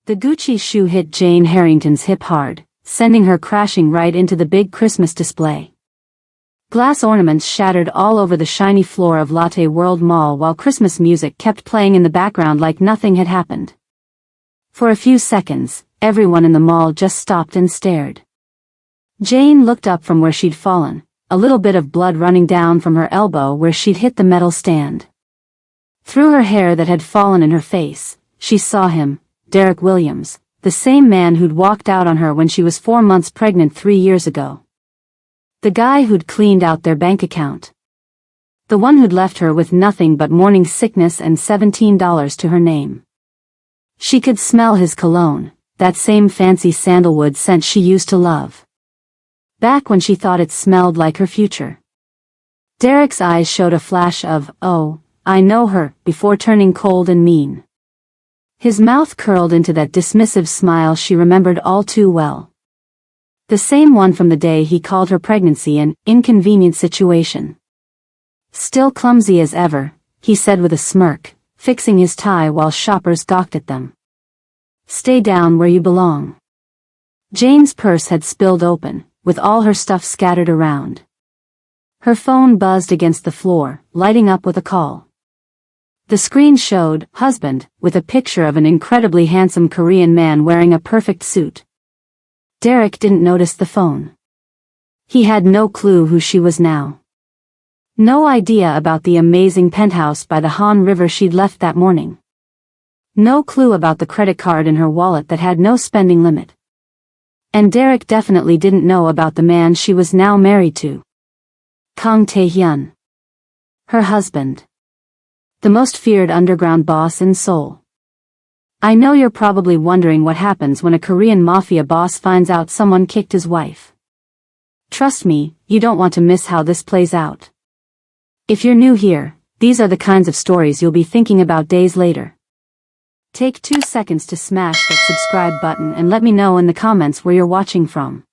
The Gucci shoe hit Jane Harrington's hip hard, sending her crashing right into the big Christmas display. Glass ornaments shattered all over the shiny floor of Lotte World Mall while Christmas music kept playing in the background like nothing had happened. For a few seconds, everyone in the mall just stopped and stared. Jane looked up from where she'd fallen, a little bit of blood running down from her elbow where she'd hit the metal stand. Through her hair that had fallen in her face, she saw him, Derek Williams, the same man who'd walked out on her when she was 4 months pregnant 3 years ago. The guy who'd cleaned out their bank account. The one who'd left her with nothing but morning sickness and $17 to her name. She could smell his cologne, that same fancy sandalwood scent she used to love. Back when she thought it smelled like her future. Derek's eyes showed a flash of, "Oh, I know her," before turning cold and mean. His mouth curled into that dismissive smile she remembered all too well. The same one from the day he called her pregnancy an inconvenient situation. "Still clumsy as ever," he said with a smirk, fixing his tie while shoppers gawked at them. "Stay down where you belong." Jane's purse had spilled open, with all her stuff scattered around. Her phone buzzed against the floor, lighting up with a call. The screen showed husband, with a picture of an incredibly handsome Korean man wearing a perfect suit. Derek didn't notice the phone. He had no clue who she was now. No idea about the amazing penthouse by the Han River she'd left that morning. No clue about the credit card in her wallet that had no spending limit. And Derek definitely didn't know about the man she was now married to. Kang Tae-hyun. Her husband. The most feared underground boss in Seoul. I know you're probably wondering what happens when a Korean mafia boss finds out someone kicked his wife. Trust me, you don't want to miss how this plays out. If you're new here, these are the kinds of stories you'll be thinking about days later. Take 2 seconds to smash that subscribe button and let me know in the comments where you're watching from.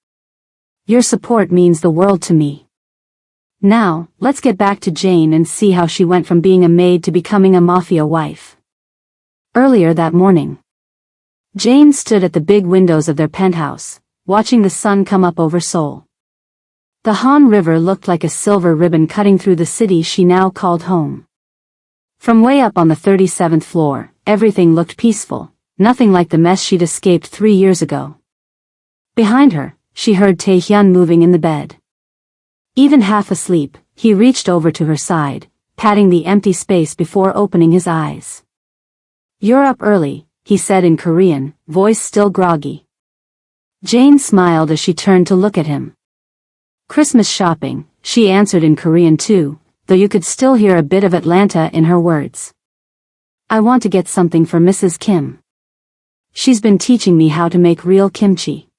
Your support means the world to me. Now, let's get back to Jane and see how she went from being a maid to becoming a mafia wife. Earlier that morning, Jane stood at the big windows of their penthouse, watching the sun come up over Seoul. The Han River looked like a silver ribbon cutting through the city she now called home. From way up on the 37th floor, everything looked peaceful, nothing like the mess she'd escaped 3 years ago. Behind her, she heard Tae-hyun moving in the bed. Even half asleep, he reached over to her side, patting the empty space before opening his eyes. "You're up early," he said in Korean, voice still groggy. Jane smiled as she turned to look at him. "Christmas shopping," she answered in Korean too, though you could still hear a bit of Atlanta in her words. "I want to get something for Mrs. Kim. She's been teaching me how to make real kimchi."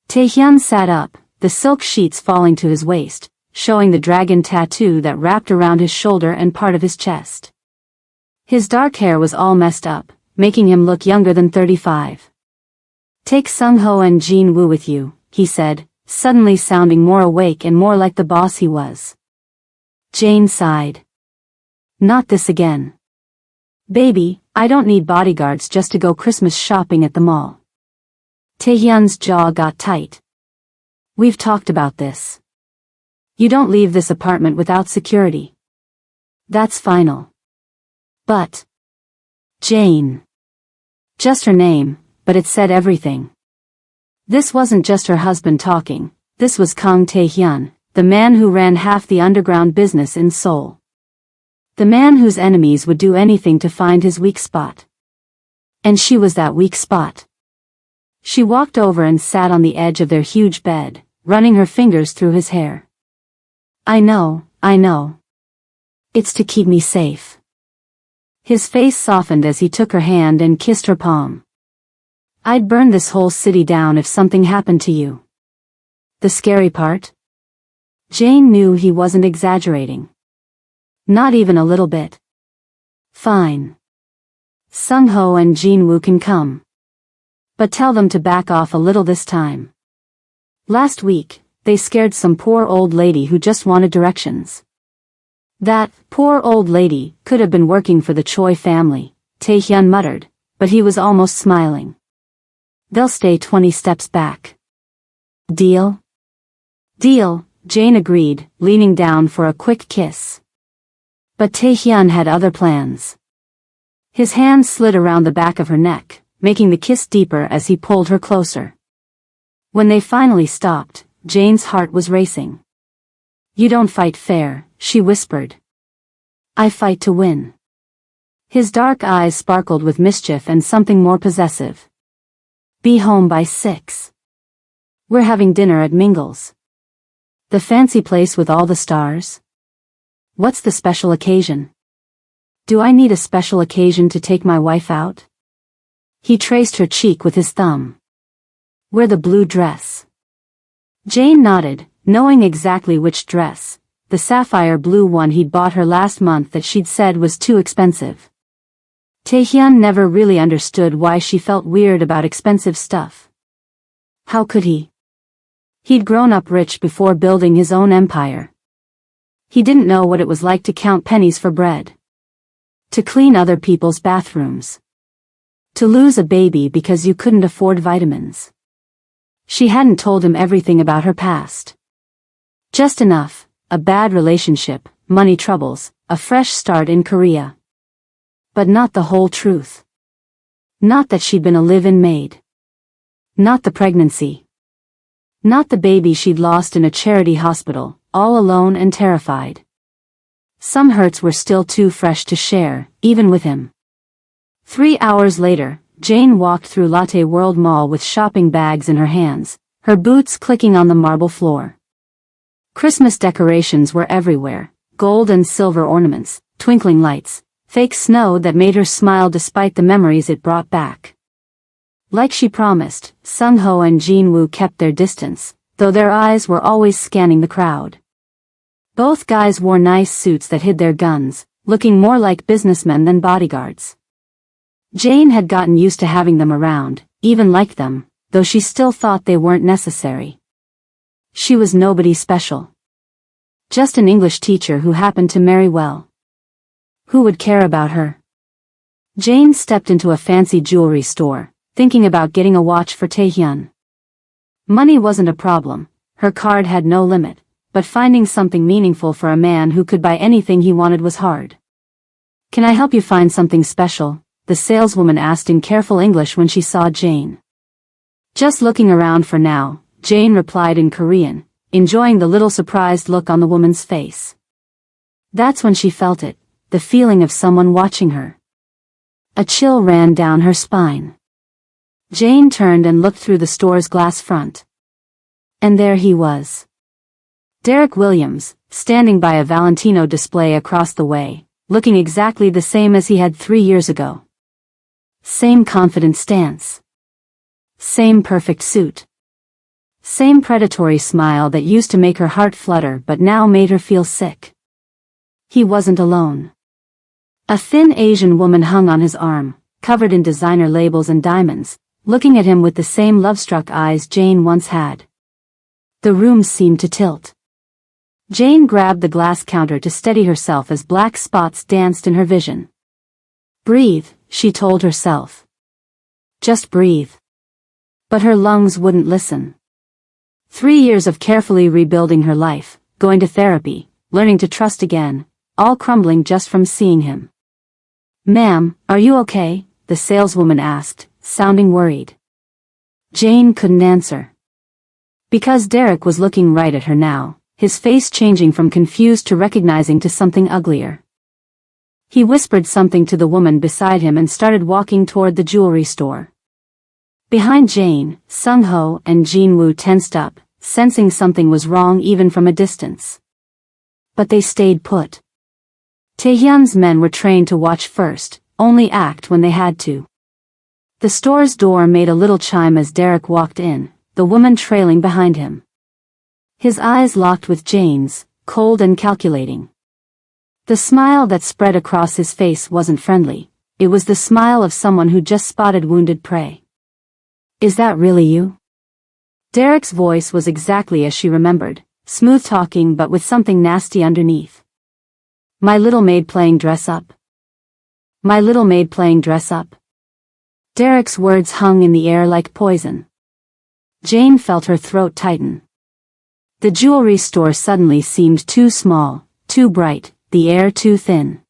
Tae-hyun sat up, the silk sheets falling to his waist, showing the dragon tattoo that wrapped around his shoulder and part of his chest. His dark hair was all messed up, making him look younger than 35. "Take Sung-ho and Jin-woo with you," he said, suddenly sounding more awake and more like the boss he was. Jane sighed. "Not this again. Baby, I don't need bodyguards just to go Christmas shopping at the mall." Tae-hyun's jaw got tight. "We've talked about this. You don't leave this apartment without security. That's final." "But..." Jane. Just her name, but it said everything. This wasn't just her husband talking, this was Kang Tae-hyun, the man who ran half the underground business in Seoul. The man whose enemies would do anything to find his weak spot. And she was that weak spot. She walked over and sat on the edge of their huge bed, running her fingers through his hair. I know. It's to keep me safe." His face softened as he took her hand and kissed her palm. "I'd burn this whole city down if something happened to you." The scary part? Jane knew he wasn't exaggerating. Not even a little bit. "Fine. Sung-ho and Jin-woo can come. But tell them to back off a little this time. Last week, they scared some poor old lady who just wanted directions." That poor old lady could have been working for the Choi family, Tae-hyun muttered, but he was almost smiling. They'll stay 20 steps back. Deal? Deal, Jane agreed, leaning down for a quick kiss. But Taehyun had other plans. His hand slid around the back of her neck, making the kiss deeper as he pulled her closer. When they finally stopped, Jane's heart was racing. You don't fight fair, she whispered. I fight to win. His dark eyes sparkled with mischief and something more possessive. Be home by 6. We're having dinner at Mingle's. The fancy place with all the stars? What's the special occasion? Do I need a special occasion to take my wife out? He traced her cheek with his thumb. Wear the blue dress. Jane nodded, knowing exactly which dress, the sapphire blue one he'd bought her last month that she'd said was too expensive. Taehyun never really understood why she felt weird about expensive stuff. How could he? He'd grown up rich before building his own empire. He didn't know what it was like to count pennies for bread. To clean other people's bathrooms. To lose a baby because you couldn't afford vitamins. She hadn't told him everything about her past. Just enough, a bad relationship, money troubles, a fresh start in Korea. But not the whole truth. Not that she'd been a live-in maid. Not the pregnancy. Not the baby she'd lost in a charity hospital, all alone and terrified. Some hurts were still too fresh to share, even with him. 3 hours later, Jane walked through Lotte World Mall with shopping bags in her hands, her boots clicking on the marble floor. Christmas decorations were everywhere, gold and silver ornaments, twinkling lights, fake snow that made her smile despite the memories it brought back. Like she promised, Sung-ho and Jin-woo kept their distance, though their eyes were always scanning the crowd. Both guys wore nice suits that hid their guns, looking more like businessmen than bodyguards. Jane had gotten used to having them around, even liked them, though she still thought they weren't necessary. She was nobody special. Just an English teacher who happened to marry well. Who would care about her? Jane stepped into a fancy jewelry store, thinking about getting a watch for Taehyun. Money wasn't a problem, her card had no limit, but finding something meaningful for a man who could buy anything he wanted was hard. Can I help you find something special? The saleswoman asked in careful English when she saw Jane. Just looking around for now, Jane replied in Korean, enjoying the little surprised look on the woman's face. That's when she felt it, the feeling of someone watching her. A chill ran down her spine. Jane turned and looked through the store's glass front. And there he was. Derek Williams, standing by a Valentino display across the way, looking exactly the same as he had 3 years ago. Same confident stance. Same perfect suit. Same predatory smile that used to make her heart flutter but now made her feel sick. He wasn't alone. A thin Asian woman hung on his arm, covered in designer labels and diamonds, looking at him with the same love-struck eyes Jane once had. The room seemed to tilt. Jane grabbed the glass counter to steady herself as black spots danced in her vision. Breathe, she told herself. Just breathe. But her lungs wouldn't listen. 3 years of carefully rebuilding her life, going to therapy, learning to trust again, all crumbling just from seeing him. Ma'am, are you okay? The saleswoman asked, sounding worried. Jane couldn't answer. Because Derek was looking right at her now, his face changing from confused to recognizing to something uglier. He whispered something to the woman beside him and started walking toward the jewelry store. Behind Jane, Sung-ho and Jin-woo tensed up, sensing something was wrong even from a distance. But they stayed put. Taehyun's men were trained to watch first, only act when they had to. The store's door made a little chime as Derek walked in, the woman trailing behind him. His eyes locked with Jane's, cold and calculating. The smile that spread across his face wasn't friendly, it was the smile of someone who just spotted wounded prey. Is that really you? Derek's voice was exactly as she remembered, smooth talking but with something nasty underneath. My little maid playing dress up. My little maid playing dress up. Derek's words hung in the air like poison. Jane felt her throat tighten. The jewelry store suddenly seemed too small, too bright, the air too thin.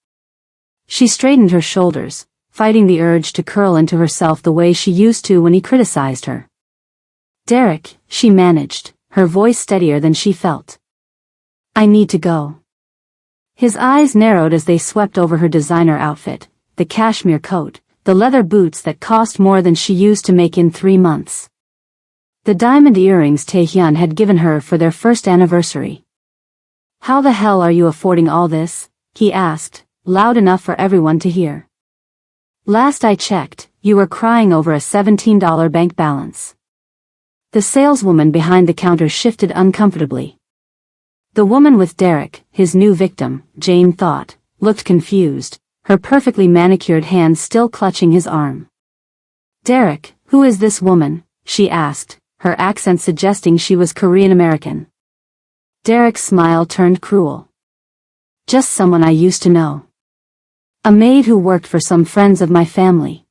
She straightened her shoulders, fighting the urge to curl into herself the way she used to when he criticized her. Derek, she managed, her voice steadier than she felt. I need to go. His eyes narrowed as they swept over her designer outfit, the cashmere coat, the leather boots that cost more than she used to make in 3 months. The diamond earrings Taehyun had given her for their first anniversary. How the hell are you affording all this? He asked, loud enough for everyone to hear. Last I checked, you were crying over a $17 bank balance. The saleswoman behind the counter shifted uncomfortably. The woman with Derek, his new victim, Jane thought, looked confused, her perfectly manicured hands still clutching his arm. Derek, who is this woman? She asked, her accent suggesting she was Korean American. Derek's smile turned cruel. Just someone I used to know. A maid who worked for some friends of my family.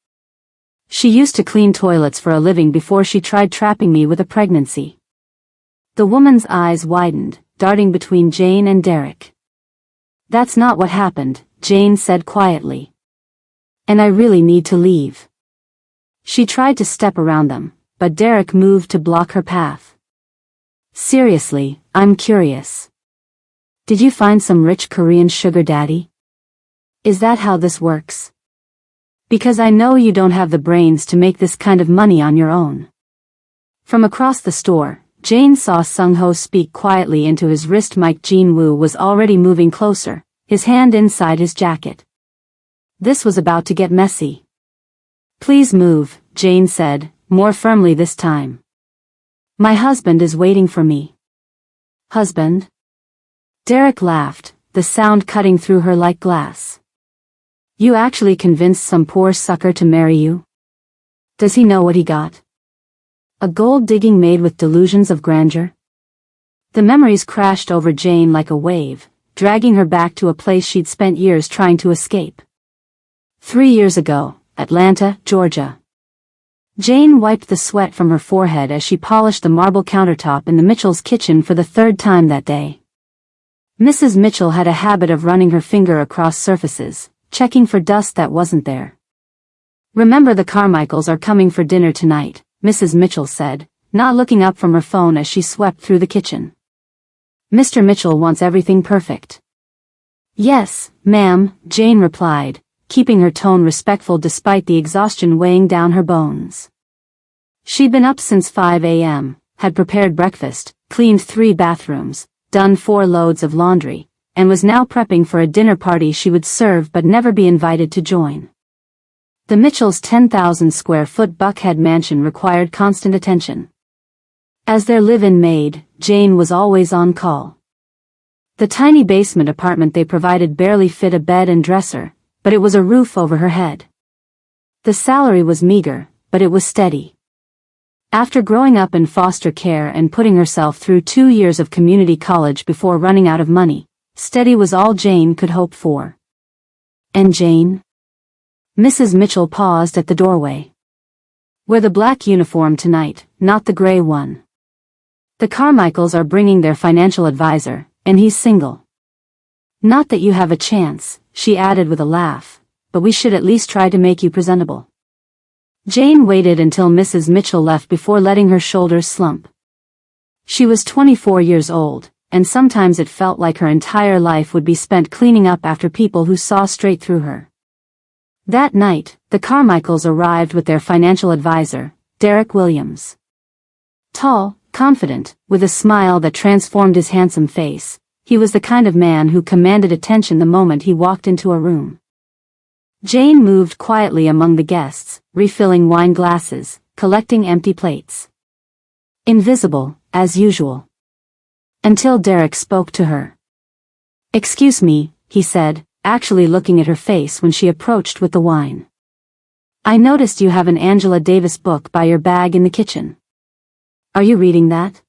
She used to clean toilets for a living before she tried trapping me with a pregnancy. The woman's eyes widened, darting between Jane and Derek. That's not what happened, Jane said quietly. And I really need to leave. She tried to step around them, but Derek moved to block her path. Seriously, I'm curious. Did you find some rich Korean sugar daddy? Is that how this works? Because I know you don't have the brains to make this kind of money on your own. From across the store, Jane saw Sung-ho speak quietly into his wrist. Mike Jin-woo was already moving closer, his hand inside his jacket. This was about to get messy. Please move, Jane said, more firmly this time. My husband is waiting for me. Husband? Derek laughed, the sound cutting through her like glass. You actually convinced some poor sucker to marry you? Does he know what he got? A gold-digging maid with delusions of grandeur? The memories crashed over Jane like a wave, dragging her back to a place she'd spent years trying to escape. 3 years ago, Atlanta, Georgia. Jane wiped the sweat from her forehead as she polished the marble countertop in the Mitchells' kitchen for the 3rd time that day. Mrs. Mitchell had a habit of running her finger across surfaces, checking for dust that wasn't there. Remember, the Carmichaels are coming for dinner tonight, Mrs. Mitchell said, not looking up from her phone as she swept through the kitchen. Mr. Mitchell wants everything perfect. Yes, ma'am, Jane replied, keeping her tone respectful despite the exhaustion weighing down her bones. She'd been up since 5 a.m., had prepared breakfast, cleaned 3 bathrooms, done 4 loads of laundry, and was now prepping for a dinner party she would serve but never be invited to join. The Mitchells' 10,000 square foot Buckhead mansion required constant attention. As their live-in maid, Jane was always on call. The tiny basement apartment they provided barely fit a bed and dresser, but it was a roof over her head. The salary was meager, but it was steady. After growing up in foster care and putting herself through 2 years of community college before running out of money, steady was all Jane could hope for. And Jane? Mrs. Mitchell paused at the doorway. Wear the black uniform tonight, not the gray one. The Carmichaels are bringing their financial advisor, and he's single. Not that you have a chance, she added with a laugh, but we should at least try to make you presentable. Jane waited until Mrs. Mitchell left before letting her shoulders slump. She was 24 years old, and sometimes it felt like her entire life would be spent cleaning up after people who saw straight through her. That night, the Carmichaels arrived with their financial advisor, Derek Williams. Tall, confident, with a smile that transformed his handsome face, he was the kind of man who commanded attention the moment he walked into a room. Jane moved quietly among the guests, refilling wine glasses, collecting empty plates. Invisible, as usual. Until Derek spoke to her. Excuse me, he said, actually looking at her face when she approached with the wine. I noticed you have an Angela Davis book by your bag in the kitchen. Are you reading that?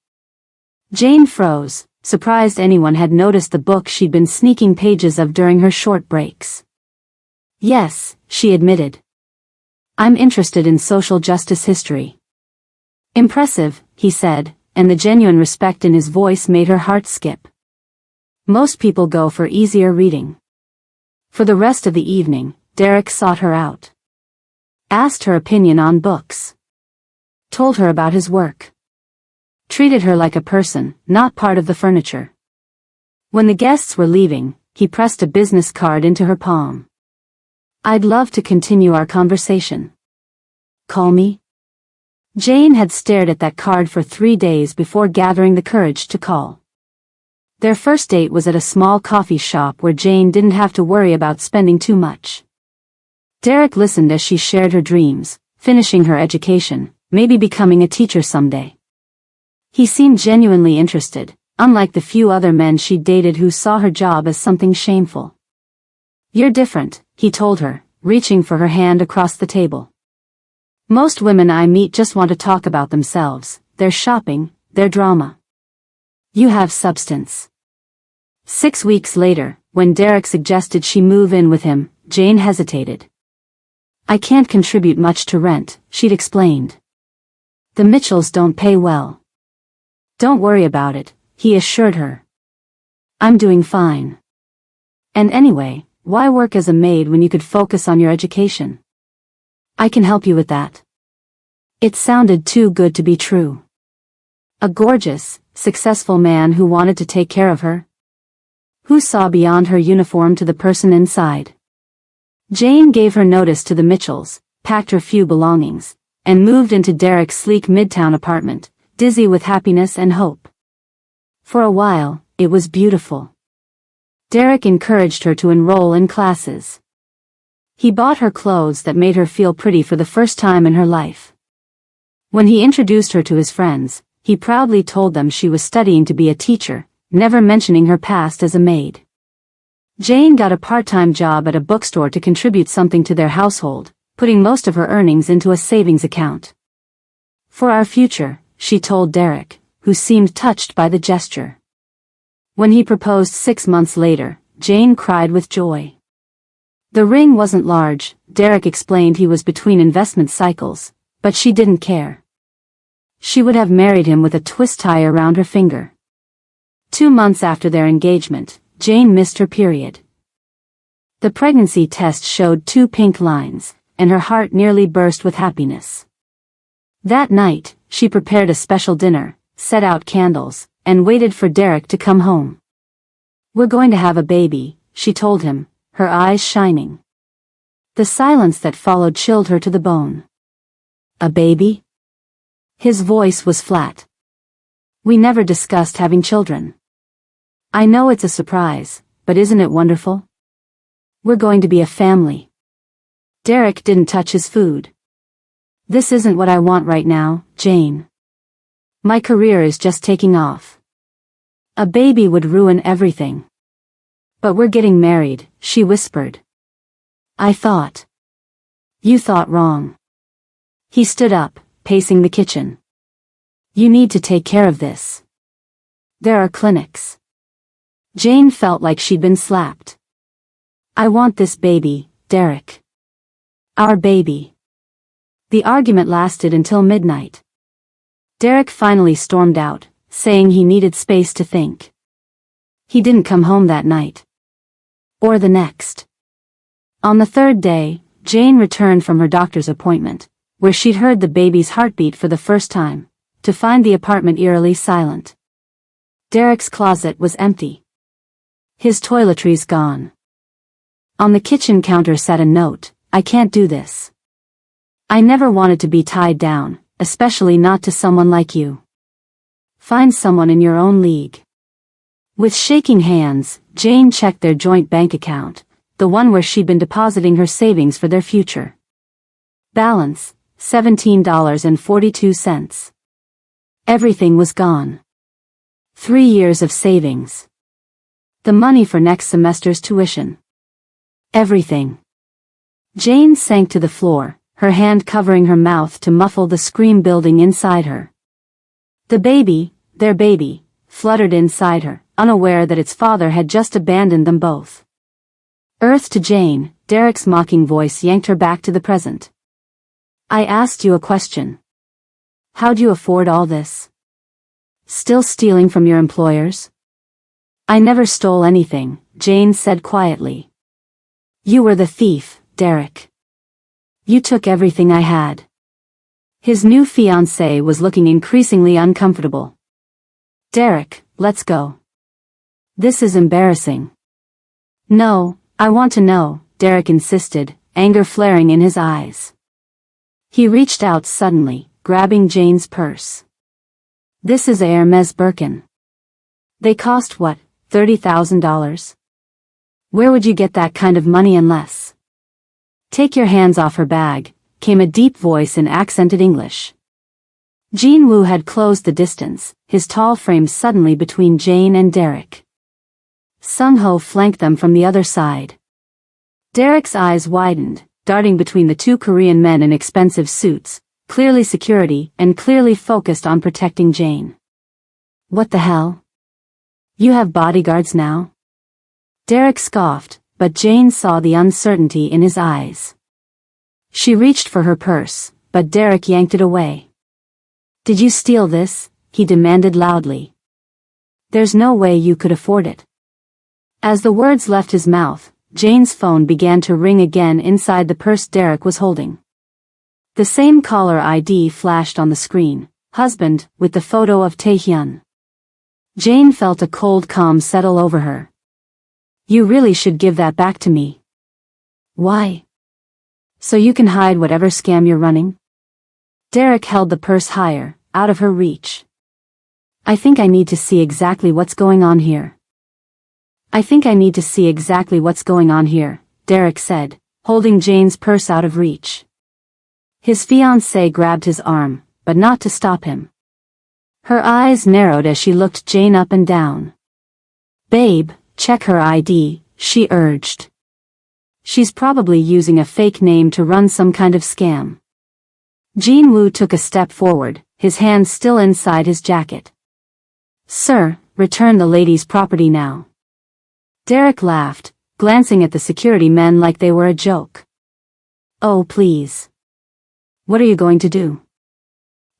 Jane froze, surprised anyone had noticed the book she'd been sneaking pages of during her short breaks. Yes, she admitted. I'm interested in social justice history. Impressive, he said, and the genuine respect in his voice made her heart skip. Most people go for easier reading. For the rest of the evening, Derek sought her out. Asked her opinion on books. Told her about his work. Treated her like a person, not part of the furniture. When the guests were leaving, he pressed a business card into her palm. I'd love to continue our conversation. Call me? Jane had stared at that card for 3 days before gathering the courage to call. Their first date was at a small coffee shop where Jane didn't have to worry about spending too much. Derek listened as she shared her dreams, finishing her education, maybe becoming a teacher someday. He seemed genuinely interested, unlike the few other men she'd dated who saw her job as something shameful. You're different, he told her, reaching for her hand across the table. Most women I meet just want to talk about themselves, their shopping, their drama. You have substance. 6 weeks later, when Derek suggested she move in with him, Jane hesitated. I can't contribute much to rent, she'd explained. The Mitchells don't pay well. Don't worry about it, he assured her. I'm doing fine. And anyway, why work as a maid when you could focus on your education? I can help you with that. It sounded too good to be true. A gorgeous, successful man who wanted to take care of her. Who saw beyond her uniform to the person inside. Jane gave her notice to the Mitchells, packed her few belongings, and moved into Derek's sleek midtown apartment, dizzy with happiness and hope. For a while, it was beautiful. Derek encouraged her to enroll in classes. He bought her clothes that made her feel pretty for the first time in her life. When he introduced her to his friends, he proudly told them she was studying to be a teacher, never mentioning her past as a maid. Jane got a part-time job at a bookstore to contribute something to their household, putting most of her earnings into a savings account. For our future, she told Derek, who seemed touched by the gesture. When he proposed 6 months later, Jane cried with joy. The ring wasn't large, Derek explained he was between investment cycles, but she didn't care. She would have married him with a twist tie around her finger. 2 months after their engagement, Jane missed her period. The pregnancy test showed 2 pink lines, and her heart nearly burst with happiness. That night, she prepared a special dinner, set out candles, and waited for Derek to come home. We're going to have a baby, she told him, her eyes shining. The silence that followed chilled her to the bone. A baby? His voice was flat. We never discussed having children. I know it's a surprise, but isn't it wonderful? We're going to be a family. Derek didn't touch his food. This isn't what I want right now, Jane. My career is just taking off. A baby would ruin everything. But we're getting married, she whispered. I thought. You thought wrong. He stood up, pacing the kitchen. You need to take care of this. There are clinics. Jane felt like she'd been slapped. I want this baby, Derek. Our baby. The argument lasted until midnight. Derek finally stormed out, saying he needed space to think. He didn't come home that night. Or the next. On the 3rd day, Jane returned from her doctor's appointment, where she'd heard the baby's heartbeat for the first time, to find the apartment eerily silent. Derek's closet was empty. His toiletries gone. On the kitchen counter sat a note, I can't do this. I never wanted to be tied down, especially not to someone like you. Find someone in your own league. With shaking hands, Jane checked their joint bank account, the one where she'd been depositing her savings for their future. Balance, $17.42. Everything was gone. 3 years of savings. The money for next semester's tuition. Everything. Jane sank to the floor, her hand covering her mouth to muffle the scream building inside her. The baby, their baby, fluttered inside her, unaware that its father had just abandoned them both. Earth to Jane, Derek's mocking voice yanked her back to the present. I asked you a question. How'd you afford all this? Still stealing from your employers? I never stole anything, Jane said quietly. You were the thief, Derek. You took everything I had. His new fiancée was looking increasingly uncomfortable. Derek, let's go. This is embarrassing. No, I want to know, Derek insisted, anger flaring in his eyes. He reached out suddenly, grabbing Jane's purse. This is a Hermes Birkin. They cost what, $30,000? Where would you get that kind of money unless? Take your hands off her bag, came a deep voice in accented English. Jin Woo had closed the distance, his tall frame suddenly between Jane and Derek. Sung Ho flanked them from the other side. Derek's eyes widened, darting between the two Korean men in expensive suits, clearly security and clearly focused on protecting Jane. What the hell? You have bodyguards now? Derek scoffed, but Jane saw the uncertainty in his eyes. She reached for her purse, but Derek yanked it away. Did you steal this? He demanded loudly. There's no way you could afford it. As the words left his mouth, Jane's phone began to ring again inside the purse Derek was holding. The same caller ID flashed on the screen, husband, with the photo of Taehyun. Jane felt a cold calm settle over her. You really should give that back to me. Why? So you can hide whatever scam you're running? Derek held the purse higher, out of her reach. I think I need to see exactly what's going on here. Derek said, holding Jane's purse out of reach. His fiancée grabbed his arm, but not to stop him. Her eyes narrowed as she looked Jane up and down. Babe, check her ID, she urged. She's probably using a fake name to run some kind of scam. Jin Woo took a step forward, his hand still inside his jacket. Sir, return the lady's property now. Derek laughed, glancing at the security men like they were a joke. Oh please. What are you going to do?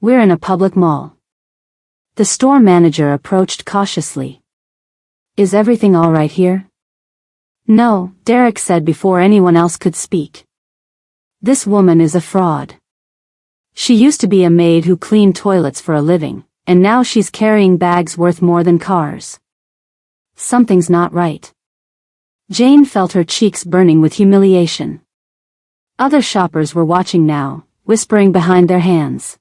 We're in a public mall. The store manager approached cautiously. Is everything all right here? No, Derek said before anyone else could speak. This woman is a fraud. She used to be a maid who cleaned toilets for a living, and now she's carrying bags worth more than cars. Something's not right. Jane felt her cheeks burning with humiliation. Other shoppers were watching now, whispering behind their hands.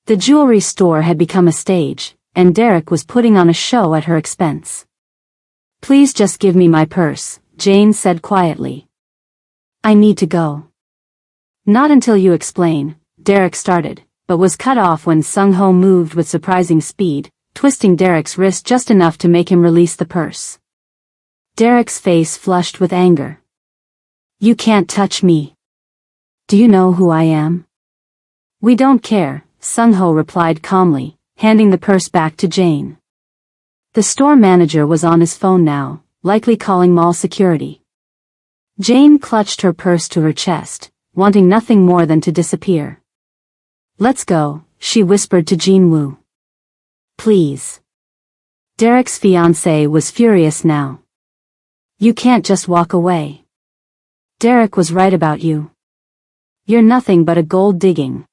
The jewelry store had become a stage, and Derek was putting on a show at her expense. Please just give me my purse, Jane said quietly. I need to go. Not until you explain, Derek started, but was cut off when Sung Ho moved with surprising speed, twisting Derek's wrist just enough to make him release the purse. Derek's face flushed with anger. You can't touch me. Do you know who I am? We don't care, Sung Ho replied calmly, handing the purse back to Jane. The store manager was on his phone now, likely calling mall security. Jane clutched her purse to her chest, wanting nothing more than to disappear. Let's go, she whispered to Jin Woo. Please. Derek's fiancée was furious now. You can't just walk away. Derek was right about you. You're nothing but a gold digging.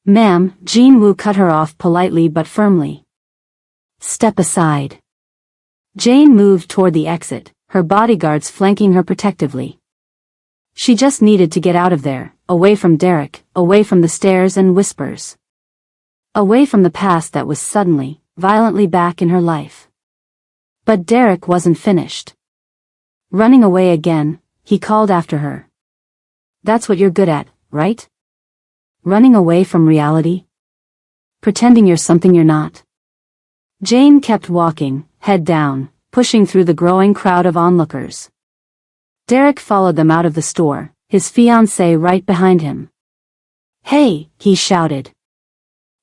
Ma'am, Jin Woo cut her off politely but firmly. Step aside. Jane moved toward the exit, her bodyguards flanking her protectively. She just needed to get out of there, away from Derek, away from the stares and whispers. Away from the past that was suddenly, violently back in her life. But Derek wasn't finished. Running away again, he called after her. That's what you're good at, right? Running away from reality? Pretending you're something you're not. Jane kept walking, head down, pushing through the growing crowd of onlookers. Derek followed them out of the store, his fiancée right behind him. Hey, he shouted.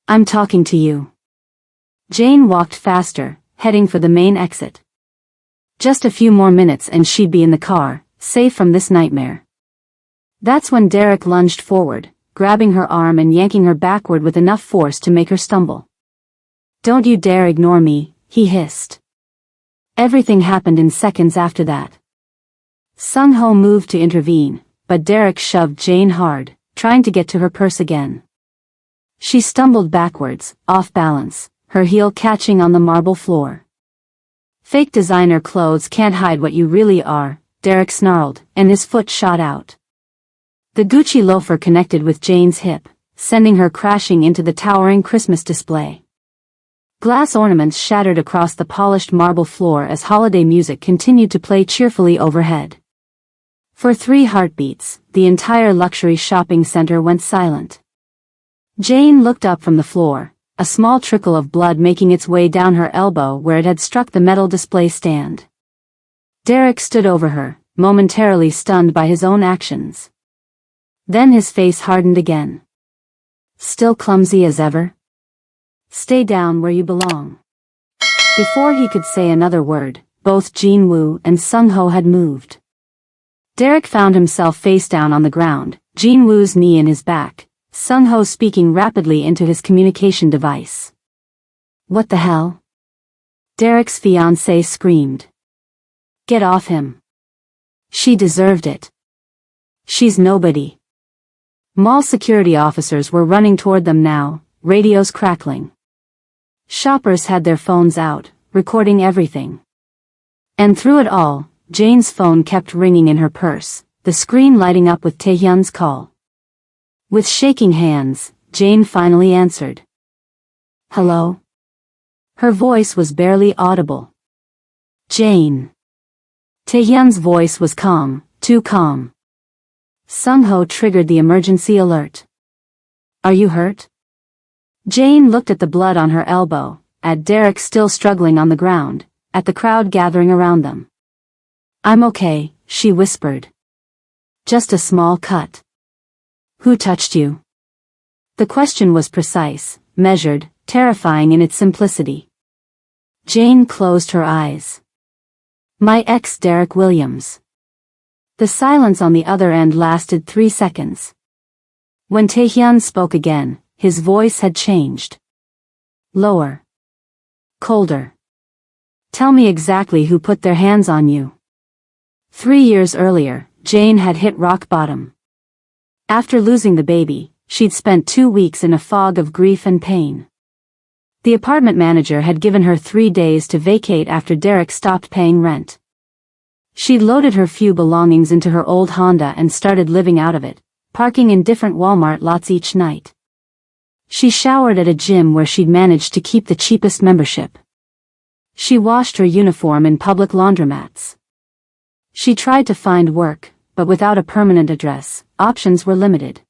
I'm talking to you. Jane walked faster, heading for the main exit. Just a few more minutes and she'd be in the car, safe from this nightmare. That's when Derek lunged forward, grabbing her arm and yanking her backward with enough force to make her stumble. "Don't you dare ignore me," he hissed. Everything happened in seconds after that. Sung-ho moved to intervene, but Derek shoved Jane hard, trying to get to her purse again. She stumbled backwards, off balance, her heel catching on the marble floor. "Fake designer clothes can't hide what you really are," Derek snarled, and his foot shot out. The Gucci loafer connected with Jane's hip, sending her crashing into the towering Christmas display. Glass ornaments shattered across the polished marble floor as holiday music continued to play cheerfully overhead. For 3 heartbeats, the entire luxury shopping center went silent. Jane looked up from the floor, a small trickle of blood making its way down her elbow where it had struck the metal display stand. Derek stood over her, momentarily stunned by his own actions. Then his face hardened again. "Still clumsy as ever? Stay down where you belong." Before he could say another word, both Jin-woo and Sung-ho had moved. Derek found himself face down on the ground, Jin-woo's knee in his back, Sung-ho speaking rapidly into his communication device. "What the hell?" Derek's fiancée screamed. "Get off him. She deserved it. She's nobody." Mall security officers were running toward them now, radios crackling. Shoppers had their phones out, recording everything. And through it all, Jane's phone kept ringing in her purse, the screen lighting up with Taehyun's call. With shaking hands, Jane finally answered. "Hello?" Her voice was barely audible. "Jane." Taehyun's voice was calm, too calm. Sung-ho triggered the emergency alert. "Are you hurt?" Jane looked at the blood on her elbow, at Derek still struggling on the ground, at the crowd gathering around them. "I'm okay," she whispered. "Just a small cut." "Who touched you?" The question was precise, measured, terrifying in its simplicity. Jane closed her eyes. "My ex Derek Williams." The silence on the other end lasted 3 seconds. When Taehyun spoke again, his voice had changed. Lower. Colder. "Tell me exactly who put their hands on you." 3 years earlier, Jane had hit rock bottom. After losing the baby, she'd spent 2 weeks in a fog of grief and pain. The apartment manager had given her 3 days to vacate after Derek stopped paying rent. She'd loaded her few belongings into her old Honda and started living out of it, parking in different Walmart lots each night. She showered at a gym where she'd managed to keep the cheapest membership. She washed her uniform in public laundromats. She tried to find work, but without a permanent address, options were limited.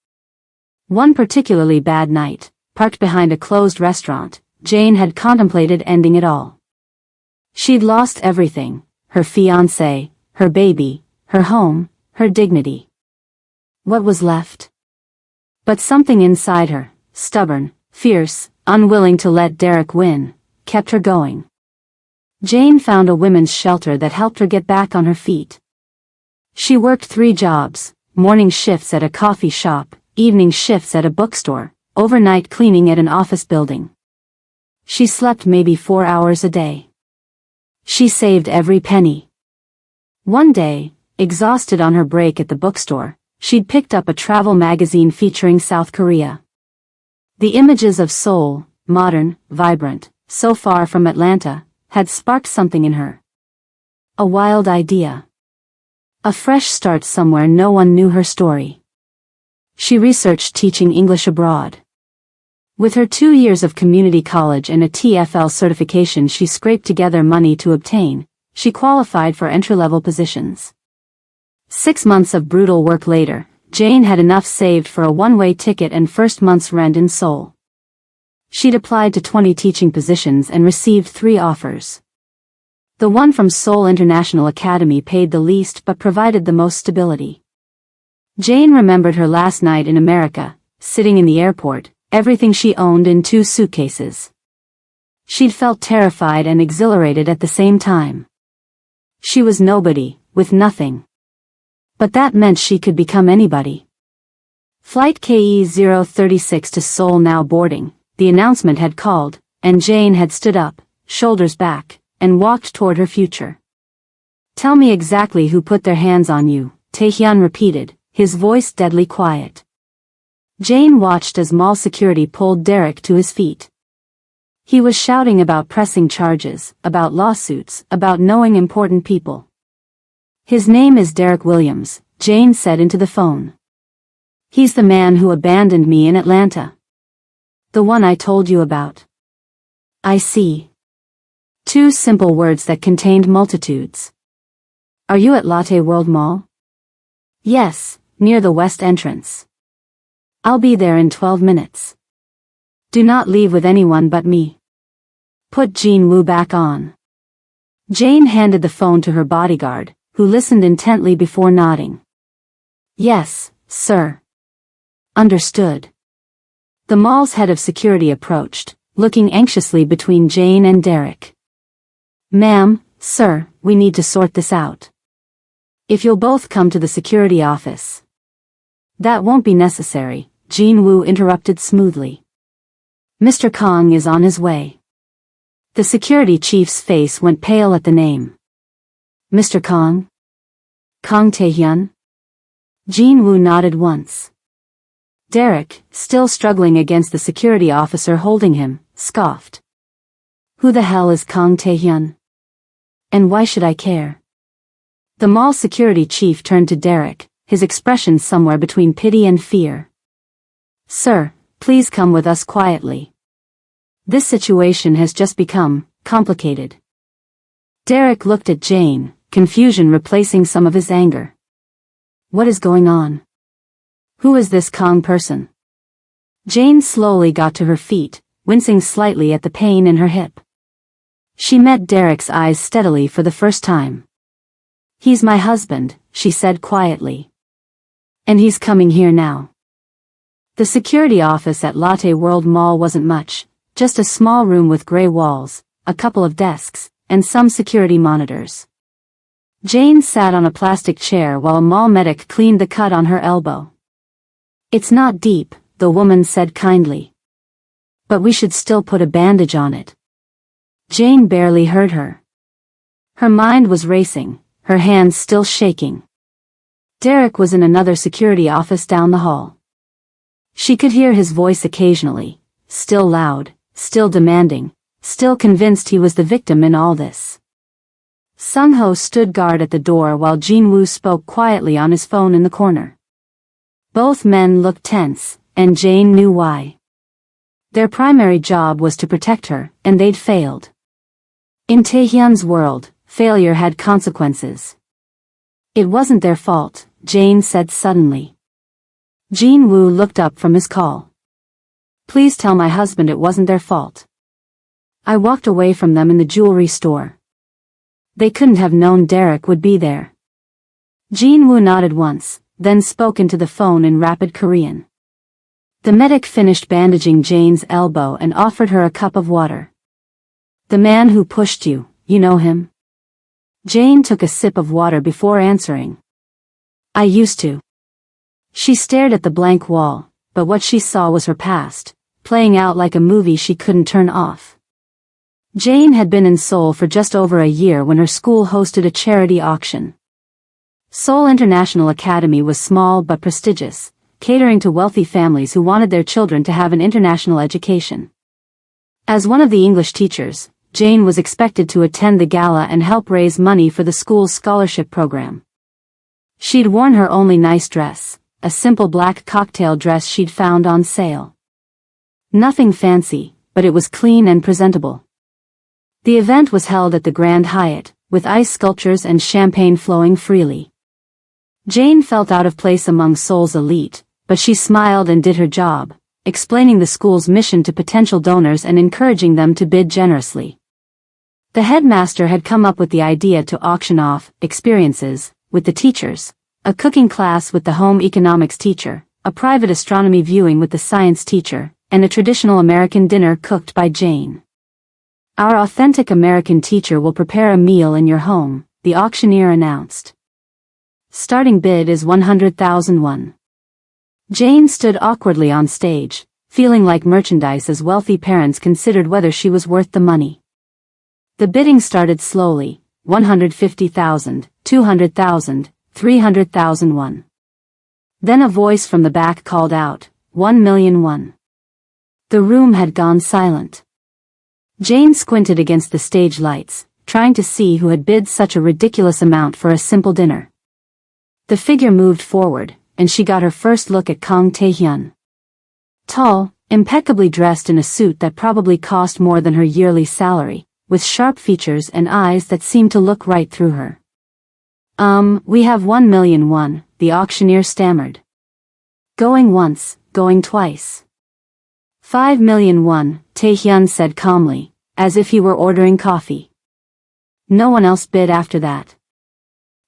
One particularly bad night, parked behind a closed restaurant, Jane had contemplated ending it all. She'd lost everything, her fiancé, her baby, her home, her dignity. What was left? But something inside her, stubborn, fierce, unwilling to let Derek win, kept her going. Jane found a women's shelter that helped her get back on her feet. She worked 3 jobs, morning shifts at a coffee shop, evening shifts at a bookstore, overnight cleaning at an office building. She slept maybe 4 hours a day. She saved every penny. One day, exhausted on her break at the bookstore, she'd picked up a travel magazine featuring South Korea. The images of Seoul, modern, vibrant, so far from Atlanta, had sparked something in her. A wild idea. A fresh start somewhere no one knew her story. She researched teaching English abroad. With her 2 years of community college and a TFL certification she scraped together money to obtain, she qualified for entry-level positions. 6 months of brutal work later, Jane had enough saved for a one-way ticket and first month's rent in Seoul. She'd applied to 20 teaching positions and received 3 offers. The one from Seoul International Academy paid the least but provided the most stability. Jane remembered her last night in America, sitting in the airport, everything she owned in 2 suitcases. She'd felt terrified and exhilarated at the same time. She was nobody, with nothing. But that meant she could become anybody. Flight KE-036 to Seoul now boarding, the announcement had called, and Jane had stood up, shoulders back, and walked toward her future. Tell me exactly who put their hands on you, Taehyun repeated, his voice deadly quiet. Jane watched as mall security pulled Derek to his feet. He was shouting about pressing charges, about lawsuits, about knowing important people. His name is Derek Williams, Jane said into the phone. He's the man who abandoned me in Atlanta. The one I told you about. I see. Two simple words that contained multitudes. Are you at Lotte World Mall? Yes, near the west entrance. I'll be there in 12 minutes. Do not leave with anyone but me. Put Jean Woo back on. Jane handed the phone to her bodyguard, who listened intently before nodding. Yes, sir. Understood. The mall's head of security approached, looking anxiously between Jane and Derek. Ma'am, sir, we need to sort this out. If you'll both come to the security office. That won't be necessary, Jean Woo interrupted smoothly. Mr. Kong is on his way. The security chief's face went pale at the name. Mr. Kong? Kong Taehyun? Jean Woo nodded once. Derek, still struggling against the security officer holding him, scoffed. Who the hell is Kong Taehyun? And why should I care? The mall security chief turned to Derek, his expression somewhere between pity and fear. Sir, please come with us quietly. This situation has just become complicated. Derek looked at Jane, confusion replacing some of his anger. What is going on? Who is this Kong person? Jane slowly got to her feet, wincing slightly at the pain in her hip. She met Derek's eyes steadily for the first time. He's my husband, she said quietly. And he's coming here now. The security office at Lotte World Mall wasn't much, just a small room with gray walls, a couple of desks, and some security monitors. Jane sat on a plastic chair while a mall medic cleaned the cut on her elbow. It's not deep, the woman said kindly. But we should still put a bandage on it. Jane barely heard her. Her mind was racing, her hands still shaking. Derek was in another security office down the hall. She could hear his voice occasionally, still loud, still demanding, still convinced he was the victim in all this. Sung-ho stood guard at the door while Jean Woo spoke quietly on his phone in the corner. Both men looked tense, and Jane knew why. Their primary job was to protect her, and they'd failed. In Taehyun's world, failure had consequences. It wasn't their fault, Jane said suddenly. Jean Woo looked up from his call. Please tell my husband it wasn't their fault. I walked away from them in the jewelry store. They couldn't have known Derek would be there. Jean Woo nodded once, then spoke into the phone in rapid Korean. The medic finished bandaging Jane's elbow and offered her a cup of water. The man who pushed you, you know him? Jane took a sip of water before answering. I used to. She stared at the blank wall, but what she saw was her past, playing out like a movie she couldn't turn off. Jane had been in Seoul for just over a year when her school hosted a charity auction. Seoul International Academy was small but prestigious, catering to wealthy families who wanted their children to have an international education. As one of the English teachers, Jane was expected to attend the gala and help raise money for the school's scholarship program. She'd worn her only nice dress, a simple black cocktail dress she'd found on sale. Nothing fancy, but it was clean and presentable. The event was held at the Grand Hyatt, with ice sculptures and champagne flowing freely. Jane felt out of place among Seoul's elite, but she smiled and did her job, explaining the school's mission to potential donors and encouraging them to bid generously. The headmaster had come up with the idea to auction off experiences with the teachers, a cooking class with the home economics teacher, a private astronomy viewing with the science teacher, and a traditional American dinner cooked by Jane. Our authentic American teacher will prepare a meal in your home, the auctioneer announced. Starting bid is 100,000 won. Jane stood awkwardly on stage, feeling like merchandise as wealthy parents considered whether she was worth the money. The bidding started slowly, 150,000, 200,000, 300,000 Then a voice from the back called out, 1,000,001. The room had gone silent. Jane squinted against the stage lights, trying to see who had bid such a ridiculous amount for a simple dinner. The figure moved forward, and she got her first look at Kang Tae-hyun. Tall, impeccably dressed in a suit that probably cost more than her yearly salary, with sharp features and eyes that seemed to look right through her. We have 1,000,001, the auctioneer stammered. Going once, going twice. 5,000,001, Tae-hyun said calmly, as if he were ordering coffee. No one else bid after that.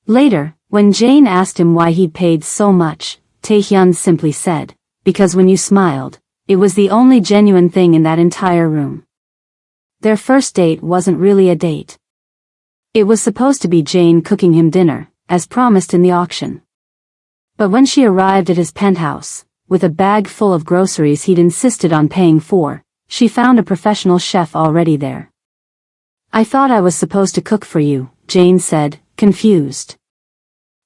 Later, when Jane asked him why he'd paid so much, Tae-hyun simply said, because when you smiled, it was the only genuine thing in that entire room. Their first date wasn't really a date. It was supposed to be Jane cooking him dinner, as promised in the auction. But when she arrived at his penthouse, with a bag full of groceries he'd insisted on paying for, she found a professional chef already there. I thought I was supposed to cook for you, Jane said, confused.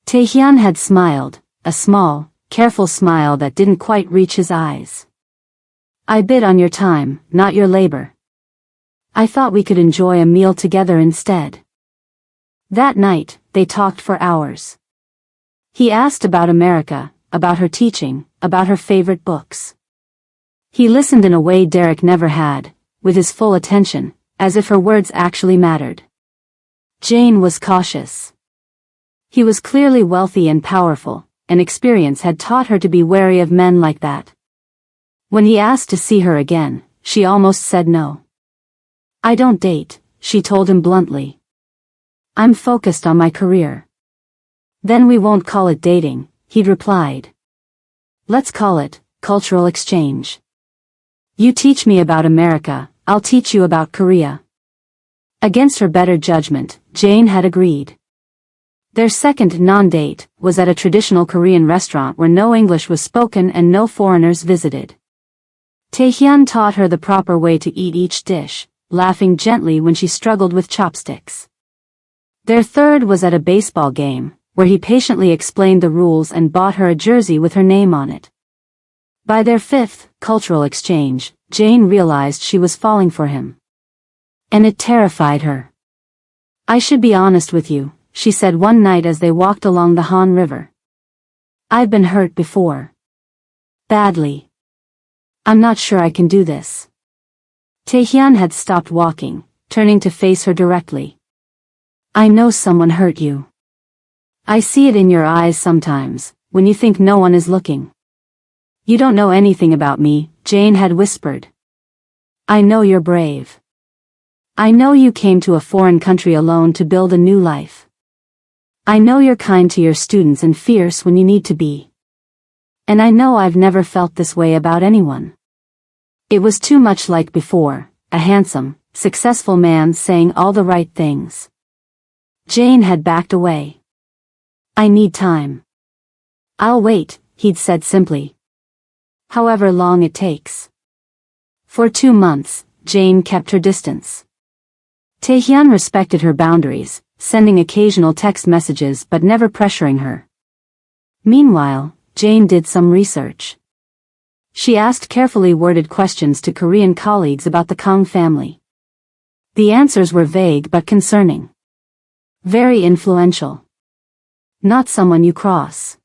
Tae-hyun had smiled, a small, careful smile that didn't quite reach his eyes. I bid on your time, not your labor. I thought we could enjoy a meal together instead. That night, they talked for hours. He asked about America, about her teaching, about her favorite books. He listened in a way Derek never had, with his full attention, as if her words actually mattered. Jane was cautious. He was clearly wealthy and powerful, and experience had taught her to be wary of men like that. When he asked to see her again, she almost said no. I don't date, she told him bluntly. I'm focused on my career. Then we won't call it dating, he'd replied. Let's call it cultural exchange. You teach me about America, I'll teach you about Korea. Against her better judgment, Jane had agreed. Their second non-date was at a traditional Korean restaurant where no English was spoken and no foreigners visited. Tae-hyun taught her the proper way to eat each dish, laughing gently when she struggled with chopsticks. Their third was at a baseball game, where he patiently explained the rules and bought her a jersey with her name on it. By their fifth cultural exchange, Jane realized she was falling for him. And it terrified her. I should be honest with you, she said one night as they walked along the Han River. I've been hurt before. Badly. I'm not sure I can do this. Tae-hyun had stopped walking, turning to face her directly. I know someone hurt you. I see it in your eyes sometimes, when you think no one is looking. You don't know anything about me, Jane had whispered. I know you're brave. I know you came to a foreign country alone to build a new life. I know you're kind to your students and fierce when you need to be. And I know I've never felt this way about anyone. It was too much like before, a handsome, successful man saying all the right things. Jane had backed away. I need time. I'll wait, he'd said simply. However long it takes. For 2 months, Jane kept her distance. Tae-hyun respected her boundaries, sending occasional text messages but never pressuring her. Meanwhile, Jane did some research. She asked carefully worded questions to Korean colleagues about the Kang family. The answers were vague but concerning. Very influential. Not someone you cross.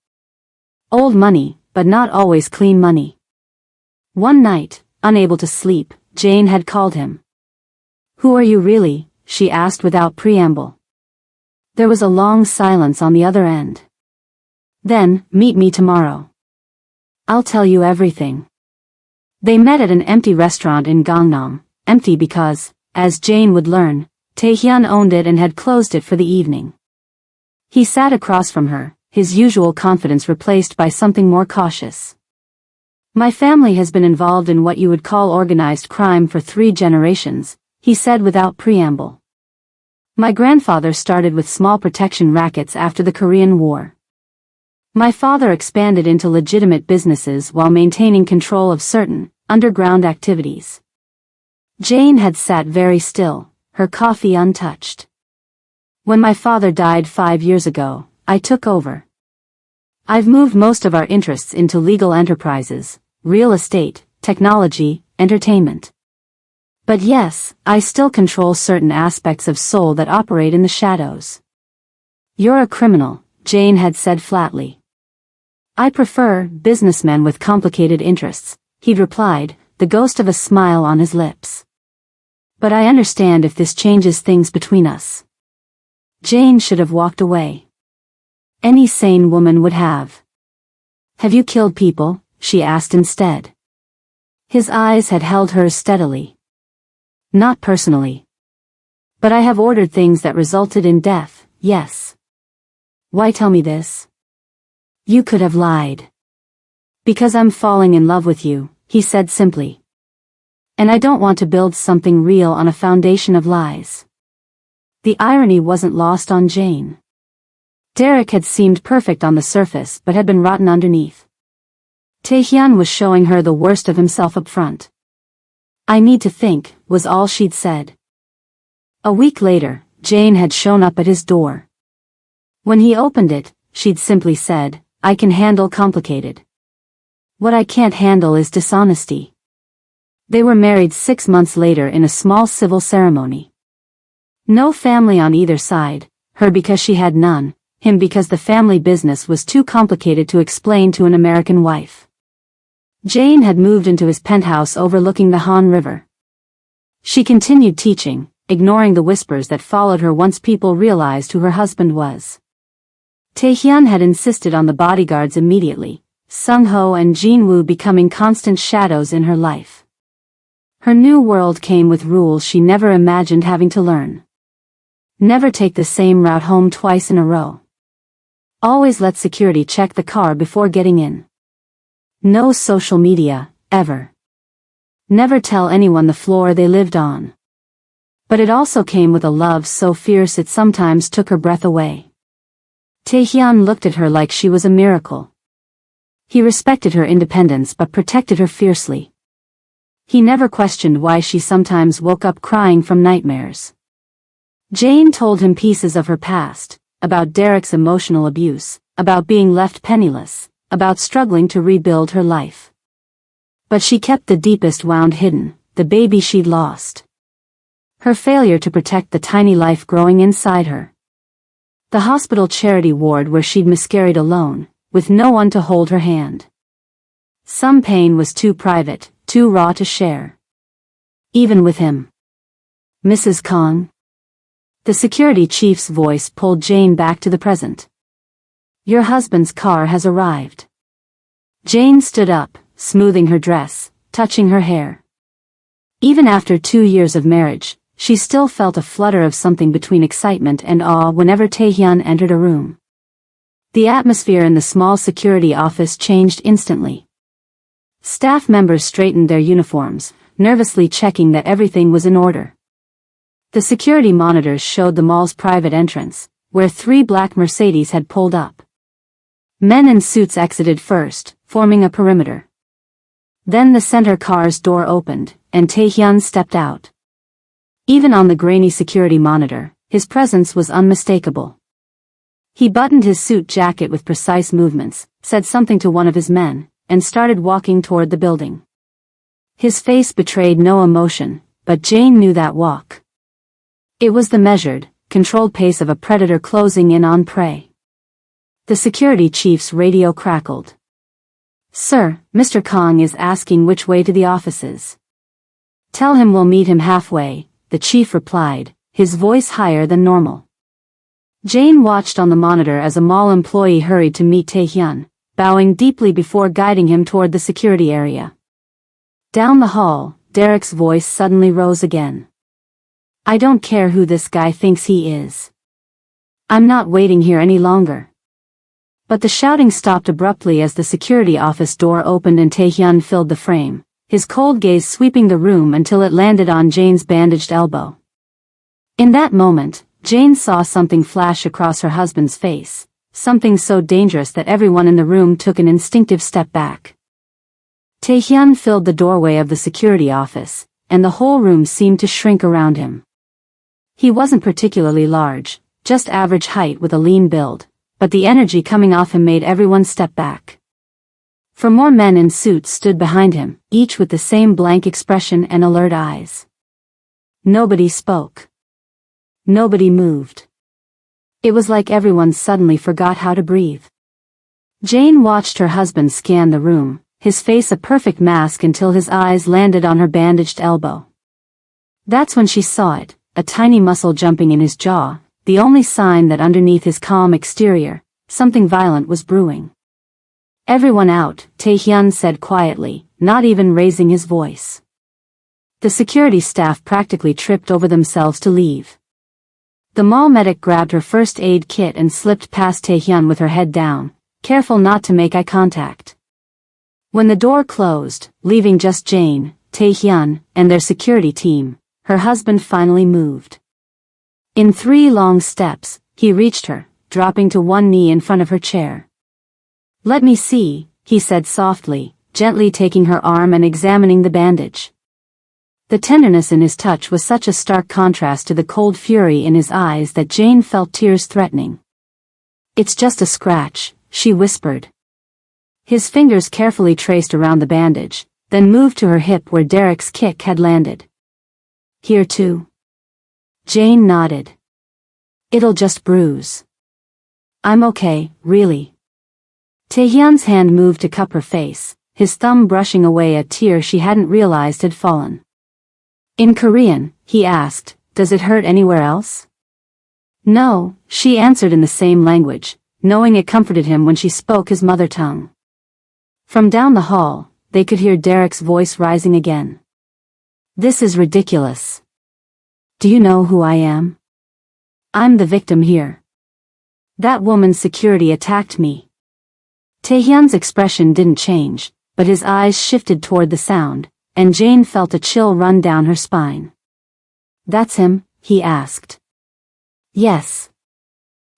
Old money, but not always clean money. One night, unable to sleep, Jane had called him. Who are you really? She asked without preamble. There was a long silence on the other end. Then, meet me tomorrow. I'll tell you everything. They met at an empty restaurant in Gangnam, empty because, as Jane would learn, Tae-hyun owned it and had closed it for the evening. He sat across from her, his usual confidence replaced by something more cautious. My family has been involved in what you would call organized crime for 3 generations, he said without preamble. My grandfather started with small protection rackets after the Korean War. My father expanded into legitimate businesses while maintaining control of certain, underground activities. Jane had sat very still, her coffee untouched. When my father died 5 years ago, I took over. I've moved most of our interests into legal enterprises, real estate, technology, entertainment. But yes, I still control certain aspects of Seoul that operate in the shadows. You're a criminal, Jane had said flatly. I prefer businessmen with complicated interests, he'd replied, the ghost of a smile on his lips. But I understand if this changes things between us. Jane should have walked away. Any sane woman would have. Have you killed people? She asked instead. His eyes had held hers steadily. Not personally. But I have ordered things that resulted in death, yes. Why tell me this? You could have lied. Because I'm falling in love with you, he said simply. And I don't want to build something real on a foundation of lies. The irony wasn't lost on Jane. Derek had seemed perfect on the surface but had been rotten underneath. Taehyun was showing her the worst of himself up front. I need to think, was all she'd said. A week later, Jane had shown up at his door. When he opened it, she'd simply said, I can handle complicated. What I can't handle is dishonesty. They were married 6 months later in a small civil ceremony. No family on either side, her because she had none, him because the family business was too complicated to explain to an American wife. Jane had moved into his penthouse overlooking the Han River. She continued teaching, ignoring the whispers that followed her once people realized who her husband was. Taehyun had insisted on the bodyguards immediately, Sung-ho and Jin-woo becoming constant shadows in her life. Her new world came with rules she never imagined having to learn. Never take the same route home twice in a row. Always let security check the car before getting in. No social media, ever. Never tell anyone the floor they lived on. But it also came with a love so fierce it sometimes took her breath away. Taehyun looked at her like she was a miracle. He respected her independence but protected her fiercely. He never questioned why she sometimes woke up crying from nightmares. Jane told him pieces of her past, about Derek's emotional abuse, about being left penniless, about struggling to rebuild her life. But she kept the deepest wound hidden, the baby she'd lost. Her failure to protect the tiny life growing inside her. The hospital charity ward where she'd miscarried alone, with no one to hold her hand. Some pain was too private, too raw to share. Even with him. Mrs. Kong? The security chief's voice pulled Jane back to the present. Your husband's car has arrived. Jane stood up, smoothing her dress, touching her hair. Even after 2 years of marriage, she still felt a flutter of something between excitement and awe whenever Taehyun entered a room. The atmosphere in the small security office changed instantly. Staff members straightened their uniforms, nervously checking that everything was in order. The security monitors showed the mall's private entrance, where 3 black Mercedes had pulled up. Men in suits exited first, forming a perimeter. Then the center car's door opened, and Taehyun stepped out. Even on the grainy security monitor, his presence was unmistakable. He buttoned his suit jacket with precise movements, said something to one of his men, and started walking toward the building. His face betrayed no emotion, but Jane knew that walk. It was the measured, controlled pace of a predator closing in on prey. The security chief's radio crackled. Sir, Mr. Kong is asking which way to the offices. Tell him we'll meet him halfway, the chief replied, his voice higher than normal. Jane watched on the monitor as a mall employee hurried to meet Taehyun, bowing deeply before guiding him toward the security area. Down the hall, Derek's voice suddenly rose again. I don't care who this guy thinks he is. I'm not waiting here any longer. But the shouting stopped abruptly as the security office door opened and Taehyun filled the frame, his cold gaze sweeping the room until it landed on Jane's bandaged elbow. In that moment, Jane saw something flash across her husband's face, something so dangerous that everyone in the room took an instinctive step back. Taehyun filled the doorway of the security office, and the whole room seemed to shrink around him. He wasn't particularly large, just average height with a lean build, but the energy coming off him made everyone step back. 4 more men in suits stood behind him, each with the same blank expression and alert eyes. Nobody spoke. Nobody moved. It was like everyone suddenly forgot how to breathe. Jane watched her husband scan the room, his face a perfect mask until his eyes landed on her bandaged elbow. That's when she saw it, a tiny muscle jumping in his jaw, the only sign that underneath his calm exterior, something violent was brewing. "Everyone out," Taehyun said quietly, not even raising his voice. The security staff practically tripped over themselves to leave. The mall medic grabbed her first aid kit and slipped past Taehyun with her head down, careful not to make eye contact. When the door closed, leaving just Jane, Taehyun, and their security team, her husband finally moved. In 3 long steps, he reached her, dropping to one knee in front of her chair. "Let me see," he said softly, gently taking her arm and examining the bandage. The tenderness in his touch was such a stark contrast to the cold fury in his eyes that Jane felt tears threatening. "It's just a scratch," she whispered. His fingers carefully traced around the bandage, then moved to her hip where Derek's kick had landed. "Here too?" Jane nodded. "It'll just bruise." "I'm okay, really." Taehyun's hand moved to cup her face, his thumb brushing away a tear she hadn't realized had fallen. In Korean, he asked, "Does it hurt anywhere else?" "No," she answered in the same language, knowing it comforted him when she spoke his mother tongue. From down the hall, they could hear Derek's voice rising again. "This is ridiculous. Do you know who I am? I'm the victim here. That woman's security attacked me." Taehyun's expression didn't change, but his eyes shifted toward the sound, and Jane felt a chill run down her spine. "That's him?" he asked. "Yes."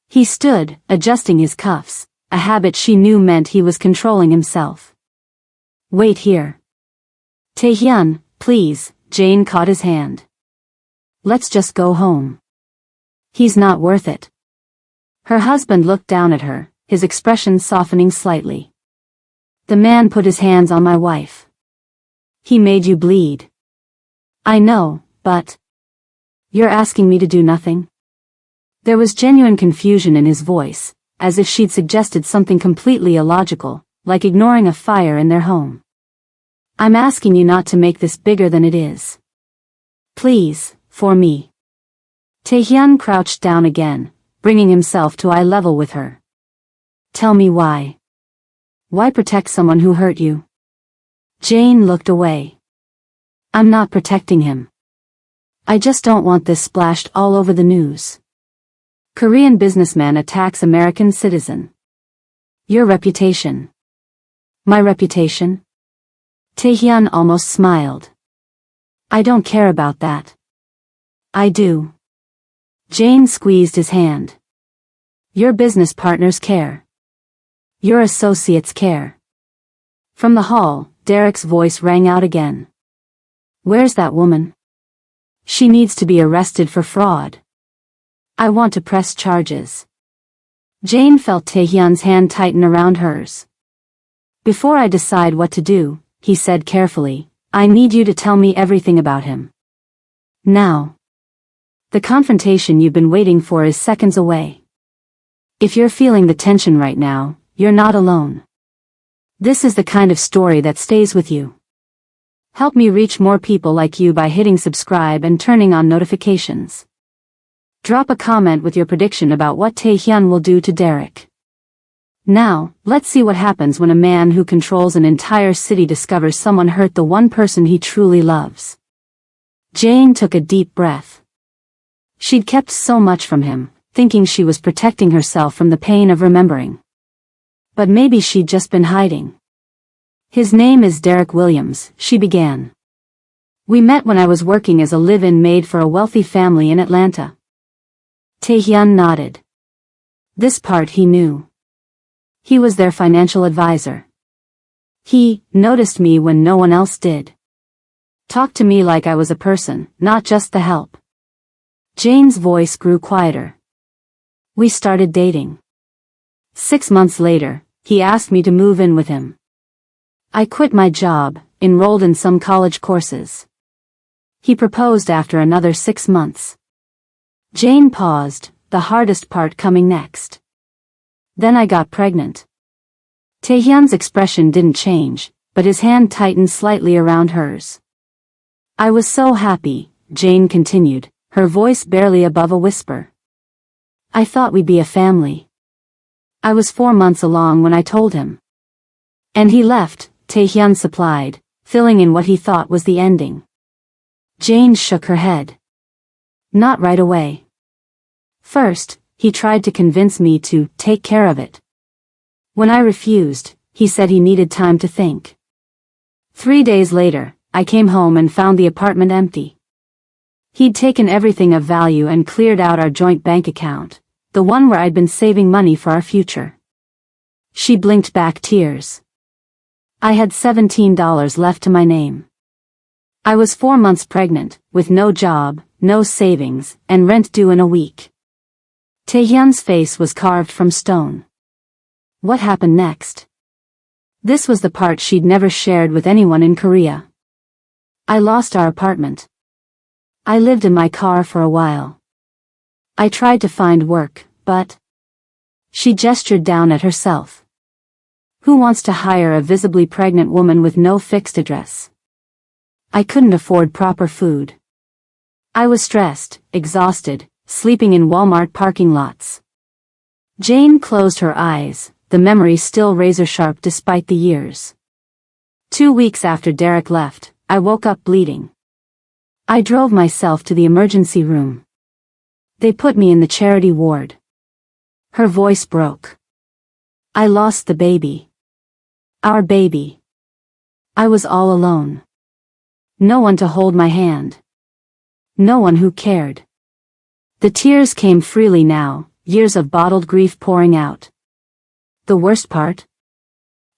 He stood, adjusting his cuffs, a habit she knew meant he was controlling himself. "Wait here." "Taehyun, please," Jane caught his hand. "Let's just go home. He's not worth it." Her husband looked down at her, his expression softening slightly. "The man put his hands on my wife. He made you bleed." "I know, but..." "You're asking me to do nothing?" There was genuine confusion in his voice, as if she'd suggested something completely illogical, like ignoring a fire in their home. "I'm asking you not to make this bigger than it is. Please, for me." Taehyun crouched down again, bringing himself to eye level with her. "Tell me why. Why protect someone who hurt you?" Jane looked away. "I'm not protecting him. I just don't want this splashed all over the news. Korean businessman attacks American citizen. Your reputation." "My reputation?" Taehyun almost smiled. "I don't care about that." "I do." Jane squeezed his hand. "Your business partners care. Your associates care." From the hall, Derek's voice rang out again. "Where's that woman? She needs to be arrested for fraud. I want to press charges." Jane felt Taehyun's hand tighten around hers. "Before I decide what to do," he said carefully, "I need you to tell me everything about him. Now. The confrontation you've been waiting for is seconds away. If you're feeling the tension right now, you're not alone. This is the kind of story that stays with you. Help me reach more people like you by hitting subscribe and turning on notifications. Drop a comment with your prediction about what Taehyun will do to Derek. Now, let's see what happens when a man who controls an entire city discovers someone hurt the one person he truly loves." Jane took a deep breath. She'd kept so much from him, thinking she was protecting herself from the pain of remembering. But maybe she'd just been hiding. "His name is Derek Williams," she began. "We met when I was working as a live-in maid for a wealthy family in Atlanta." Taehyun nodded. This part he knew. He was their financial advisor. He noticed me when no one else did. Talked to me like I was a person, not just the help. Jane's voice grew quieter. We started dating. 6 months later, he asked me to move in with him. I quit my job, enrolled in some college courses. He proposed after another 6 months. Jane paused, the hardest part coming next. Then I got pregnant. Taehyun's expression didn't change, but his hand tightened slightly around hers. I was so happy, Jane continued, her voice barely above a whisper. I thought we'd be a family. I was 4 months along when I told him. And he left, Taehyun supplied, filling in what he thought was the ending. Jane shook her head. Not right away. First, he tried to convince me to take care of it. When I refused, he said he needed time to think. 3 days later, I came home and found the apartment empty. He'd taken everything of value and cleared out our joint bank account, the one where I'd been saving money for our future. She blinked back tears. I had $17 left to my name. I was 4 months pregnant, with no job, no savings, and rent due in a week. Taehyun's face was carved from stone. What happened next? This was the part she'd never shared with anyone in Korea. I lost our apartment. I lived in my car for a while. I tried to find work, but... She gestured down at herself. Who wants to hire a visibly pregnant woman with no fixed address? I couldn't afford proper food. I was stressed, exhausted, sleeping in Walmart parking lots. Jane closed her eyes, the memory still razor-sharp despite the years. 2 weeks after Derek left, I woke up bleeding. I drove myself to the emergency room. They put me in the charity ward. Her voice broke. I lost the baby. Our baby. I was all alone. No one to hold my hand. No one who cared. The tears came freely now, years of bottled grief pouring out. The worst part?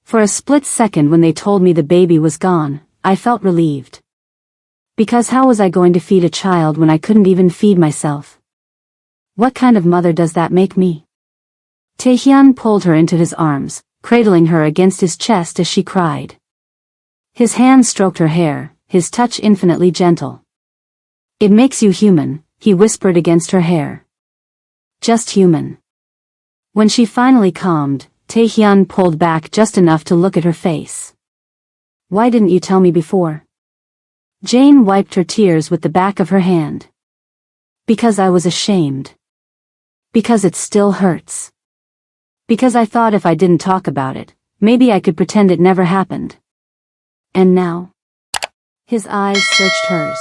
For a split second when they told me the baby was gone, I felt relieved. Because how was I going to feed a child when I couldn't even feed myself? What kind of mother does that make me? Taehyun pulled her into his arms, cradling her against his chest as she cried. His hand stroked her hair, his touch infinitely gentle. It makes you human, he whispered against her hair. Just human. When she finally calmed, Taehyun pulled back just enough to look at her face. Why didn't you tell me before? Jane wiped her tears with the back of her hand. Because I was ashamed. Because it still hurts. Because I thought if I didn't talk about it, maybe I could pretend it never happened. And now? His eyes searched hers.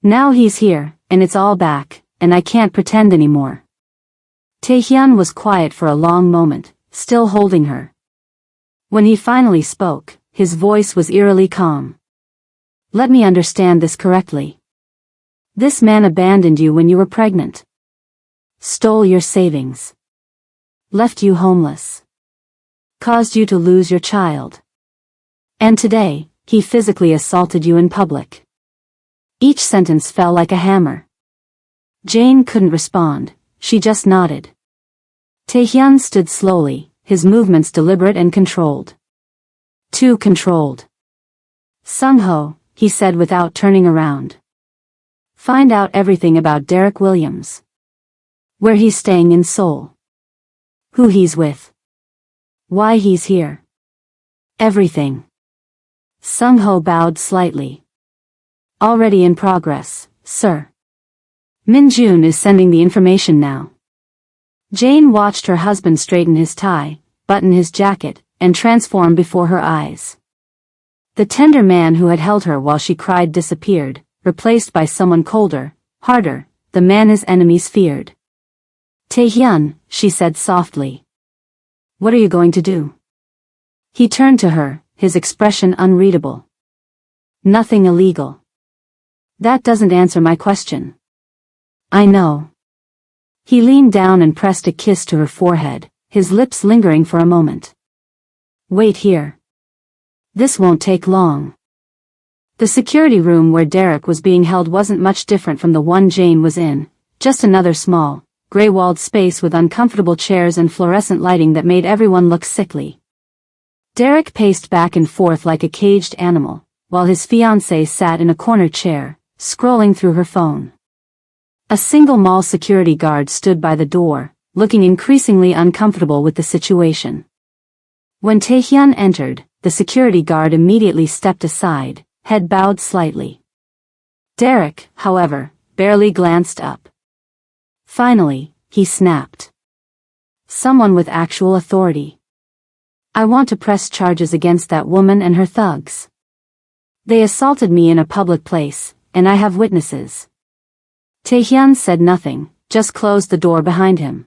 Now he's here, and it's all back, and I can't pretend anymore. Taehyun was quiet for a long moment, still holding her. When he finally spoke, his voice was eerily calm. Let me understand this correctly. This man abandoned you when you were pregnant. Stole your savings. Left you homeless. Caused you to lose your child. And today, he physically assaulted you in public. Each sentence fell like a hammer. Jane couldn't respond, she just nodded. Taehyun stood slowly, his movements deliberate and controlled. Too controlled. Sung-ho, he said without turning around. Find out everything about Derek Williams. Where he's staying in Seoul. Who he's with. Why he's here. Everything. Sung-ho bowed slightly. Already in progress, sir. Min-jun is sending the information now. Jane watched her husband straighten his tie, button his jacket, and transform before her eyes. The tender man who had held her while she cried disappeared, replaced by someone colder, harder, the man his enemies feared. Taehyun, she said softly. What are you going to do? He turned to her, his expression unreadable. Nothing illegal. That doesn't answer my question. I know. He leaned down and pressed a kiss to her forehead, his lips lingering for a moment. Wait here. This won't take long. The security room where Derek was being held wasn't much different from the one Jane was in, just another small, gray-walled space with uncomfortable chairs and fluorescent lighting that made everyone look sickly. Derek paced back and forth like a caged animal, while his fiancée sat in a corner chair, scrolling through her phone. A single mall security guard stood by the door, looking increasingly uncomfortable with the situation. When Taehyun entered, the security guard immediately stepped aside, head bowed slightly. Derek, however, barely glanced up. Finally, he snapped. Someone with actual authority. I want to press charges against that woman and her thugs. They assaulted me in a public place, and I have witnesses. Taehyun said nothing, just closed the door behind him.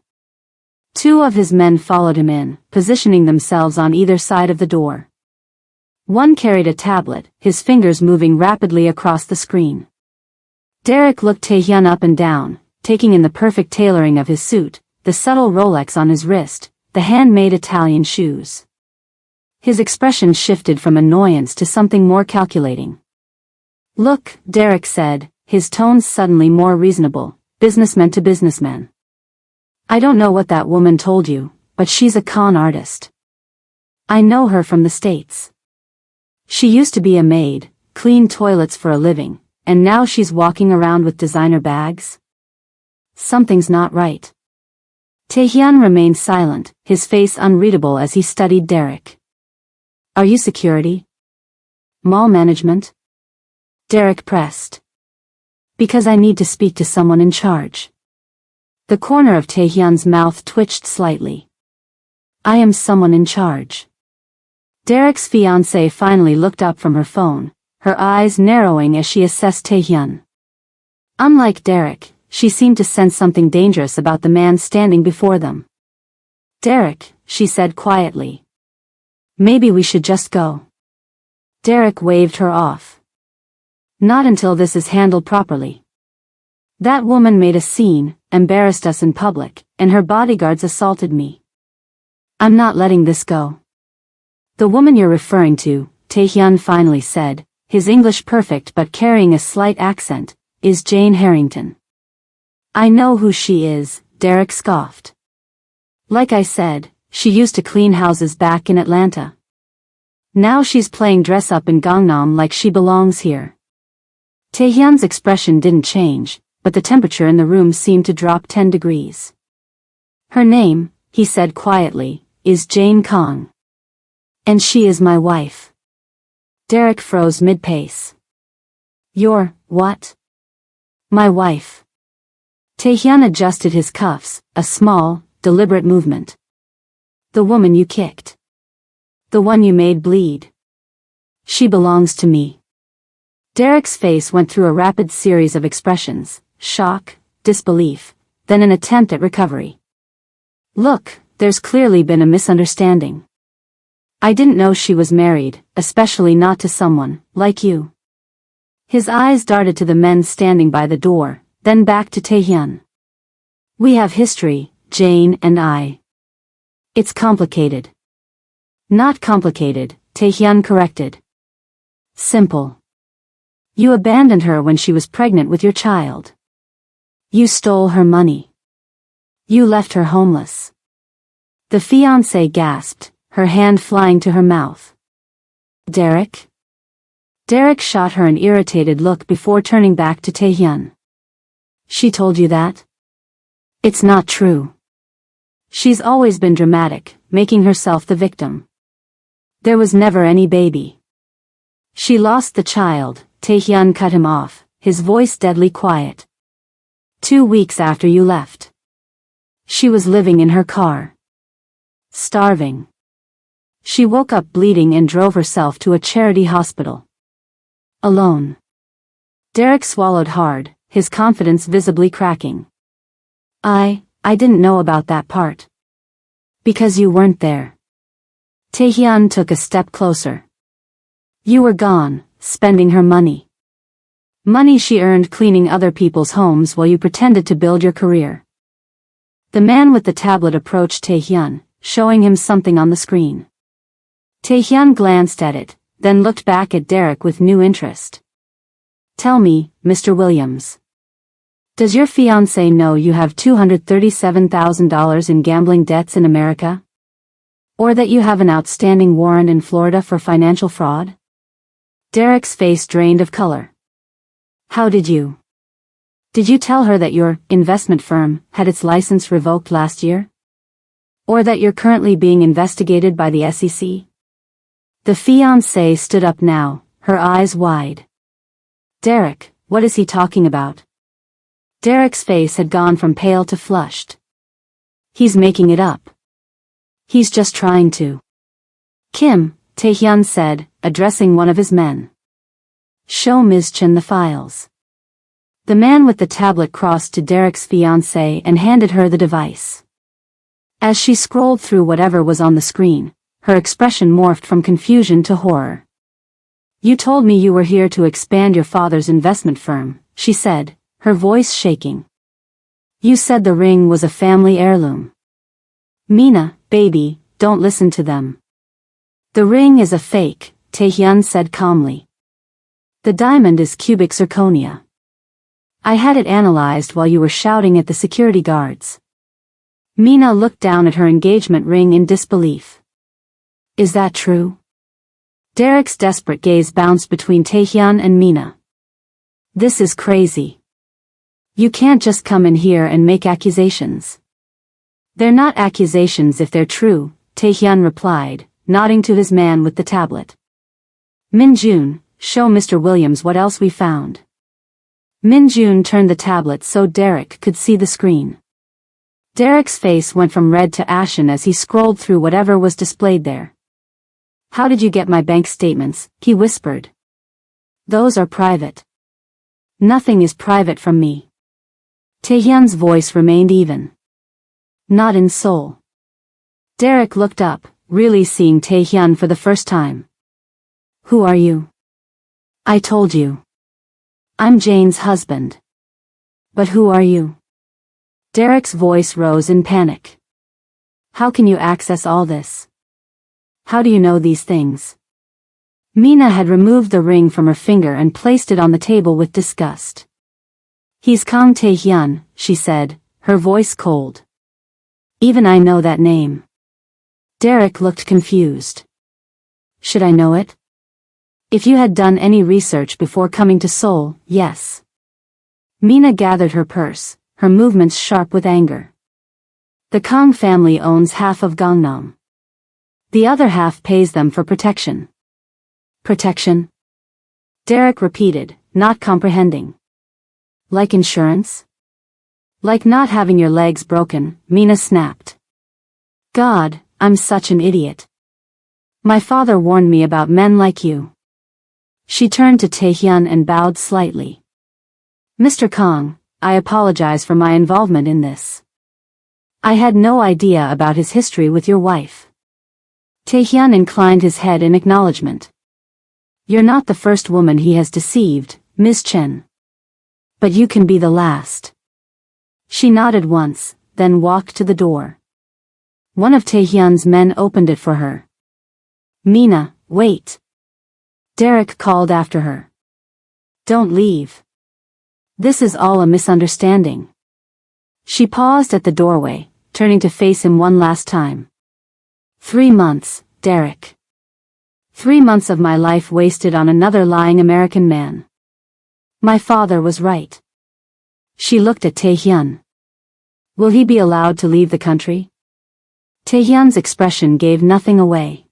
Two of his men followed him in, positioning themselves on either side of the door. One carried a tablet, his fingers moving rapidly across the screen. Derek looked Taehyun up and down, taking in the perfect tailoring of his suit, the subtle Rolex on his wrist, the handmade Italian shoes. His expression shifted from annoyance to something more calculating. Look, Derek said, his tones suddenly more reasonable, businessman to businessman. I don't know what that woman told you, but she's a con artist. I know her from the States. She used to be a maid, cleaned toilets for a living, and now she's walking around with designer bags? Something's not right. Taehyun remained silent, his face unreadable as he studied Derek. Are you security? Mall management? Derek pressed. Because I need to speak to someone in charge. The corner of Taehyun's mouth twitched slightly. I am someone in charge. Derek's fiancée finally looked up from her phone, her eyes narrowing as she assessed Taehyun. Unlike Derek, she seemed to sense something dangerous about the man standing before them. Derek, she said quietly. Maybe we should just go. Derek waved her off. Not until this is handled properly. That woman made a scene, embarrassed us in public, and her bodyguards assaulted me. I'm not letting this go. The woman you're referring to, Taehyun finally said, his English perfect but carrying a slight accent, is Jane Harrington. I know who she is, Derek scoffed. Like I said, she used to clean houses back in Atlanta. Now she's playing dress up in Gangnam like she belongs here. Taehyun's expression didn't change, but the temperature in the room seemed to drop 10 degrees. Her name, he said quietly, is Jane Kong. And she is my wife. Derek froze mid-pace. You're, what? My wife. Taehyun adjusted his cuffs, a small, deliberate movement. The woman you kicked. The one you made bleed. She belongs to me. Derek's face went through a rapid series of expressions, shock, disbelief, then an attempt at recovery. Look, there's clearly been a misunderstanding. I didn't know she was married, especially not to someone, like you. His eyes darted to the men standing by the door, then back to Taehyun. We have history, Jane and I. It's complicated. Not complicated, Taehyun corrected. Simple. You abandoned her when she was pregnant with your child. You stole her money. You left her homeless. The fiancée gasped, her hand flying to her mouth. Derek? Derek shot her an irritated look before turning back to Taehyun. She told you that? It's not true. She's always been dramatic, making herself the victim. There was never any baby. She lost the child, Taehyun cut him off, his voice deadly quiet. 2 weeks after you left. She was living in her car. Starving. She woke up bleeding and drove herself to a charity hospital. Alone. Derek swallowed hard, his confidence visibly cracking. I didn't know about that part. Because you weren't there. Taehyun took a step closer. You were gone, spending her money. Money she earned cleaning other people's homes while you pretended to build your career. The man with the tablet approached Taehyun, showing him something on the screen. Taehyun glanced at it, then looked back at Derek with new interest. Tell me, Mr. Williams. Does your fiancé know you have $237,000 in gambling debts in America? Or that you have an outstanding warrant in Florida for financial fraud? Derek's face drained of color. How did you? Did you tell her that your investment firm had its license revoked last year? Or that you're currently being investigated by the SEC? The fiancée stood up now, her eyes wide. Derek, what is he talking about? Derek's face had gone from pale to flushed. He's making it up. He's just trying to. Kim, Taehyun said, addressing one of his men. Show Ms. Chen the files. The man with the tablet crossed to Derek's fiancée and handed her the device. As she scrolled through whatever was on the screen, her expression morphed from confusion to horror. You told me you were here to expand your father's investment firm, she said, her voice shaking. You said the ring was a family heirloom. Mina, baby, don't listen to them. The ring is a fake, Taehyun said calmly. The diamond is cubic zirconia. I had it analyzed while you were shouting at the security guards. Mina looked down at her engagement ring in disbelief. Is that true? Derek's desperate gaze bounced between Taehyun and Mina. This is crazy. You can't just come in here and make accusations. They're not accusations if they're true, Taehyun replied, nodding to his man with the tablet. Minjun, show Mr. Williams what else we found. Minjun turned the tablet so Derek could see the screen. Derek's face went from red to ashen as he scrolled through whatever was displayed there. How did you get my bank statements? He whispered. Those are private. Nothing is private from me. Taehyun's voice remained even. Not in Seoul. Derek looked up, really seeing Taehyun for the first time. Who are you? I told you. I'm Jane's husband. But who are you? Derek's voice rose in panic. How can you access all this? How do you know these things? Mina had removed the ring from her finger and placed it on the table with disgust. He's Kang Taehyun, she said, her voice cold. Even I know that name. Derek looked confused. Should I know it? If you had done any research before coming to Seoul, yes. Mina gathered her purse, her movements sharp with anger. The Kang family owns half of Gangnam. The other half pays them for protection. Protection? Derek repeated, not comprehending. Like insurance? Like not having your legs broken, Mina snapped. God, I'm such an idiot. My father warned me about men like you. She turned to Taehyun and bowed slightly. Mr. Kang, I apologize for my involvement in this. I had no idea about his history with your wife. Taehyun inclined his head in acknowledgement. You're not the first woman he has deceived, Ms. Chen. But you can be the last. She nodded once, then walked to the door. One of Taehyun's men opened it for her. Mina, wait. Derek called after her. Don't leave. This is all a misunderstanding. She paused at the doorway, turning to face him one last time. 3 months, Derek. 3 months of my life wasted on another lying American man. My father was right. She looked at Taehyun. Will he be allowed to leave the country? Taehyun's expression gave nothing away.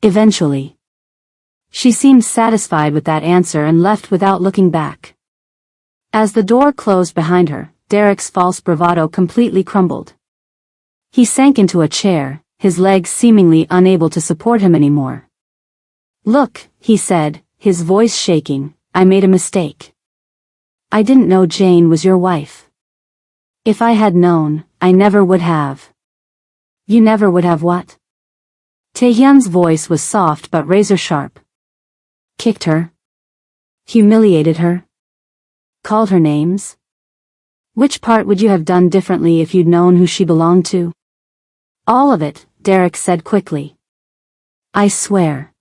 Eventually. She seemed satisfied with that answer and left without looking back. As the door closed behind her, Derek's false bravado completely crumbled. He sank into a chair, his legs seemingly unable to support him anymore. Look, he said, his voice shaking, I made a mistake. I didn't know Jane was your wife. If I had known, I never would have. You never would have what? Taehyun's voice was soft but razor sharp. Kicked her? Humiliated her? Called her names? Which part would you have done differently if you'd known who she belonged to? All of it, Derek said quickly. I swear.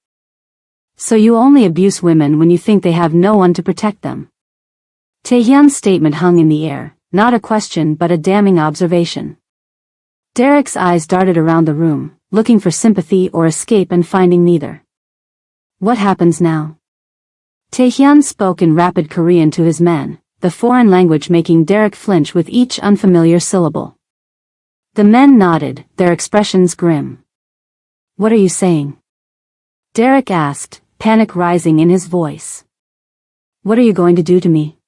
So you only abuse women when you think they have no one to protect them. Taehyun's statement hung in the air, not a question but a damning observation. Derek's eyes darted around the room, looking for sympathy or escape and finding neither. What happens now? Taehyun spoke in rapid Korean to his men, the foreign language making Derek flinch with each unfamiliar syllable. The men nodded, their expressions grim. What are you saying? Derek asked, panic rising in his voice. What are you going to do to me?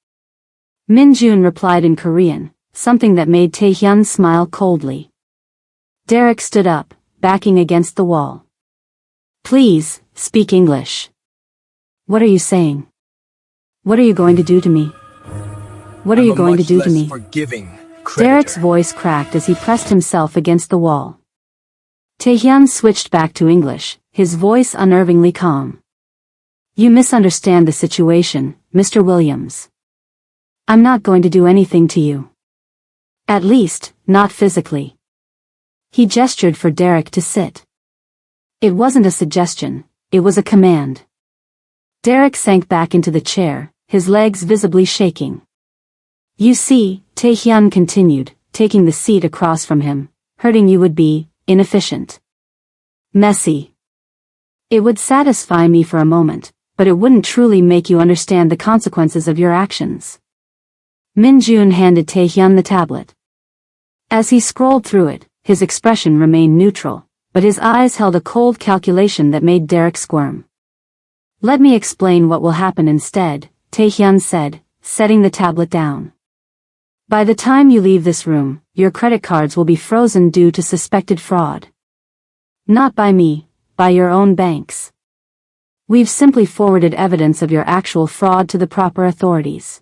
Min-jun replied in Korean, something that made Taehyun smile coldly. Derek stood up, backing against the wall. Please, speak English. What are you saying? What are you going to do to me? What are you going to do to me? Derek's voice cracked as he pressed himself against the wall. Taehyun switched back to English, his voice unnervingly calm. You misunderstand the situation, Mr. Williams. I'm not going to do anything to you. At least, not physically. He gestured for Derek to sit. It wasn't a suggestion, it was a command. Derek sank back into the chair, his legs visibly shaking. You see, Taehyun continued, taking the seat across from him, hurting you would be inefficient. Messy. It would satisfy me for a moment, but it wouldn't truly make you understand the consequences of your actions. Min-jun handed Taehyun the tablet. As he scrolled through it, his expression remained neutral, but his eyes held a cold calculation that made Derek squirm. Let me explain what will happen instead, Taehyun said, setting the tablet down. By the time you leave this room, your credit cards will be frozen due to suspected fraud. Not by me, by your own banks. We've simply forwarded evidence of your actual fraud to the proper authorities.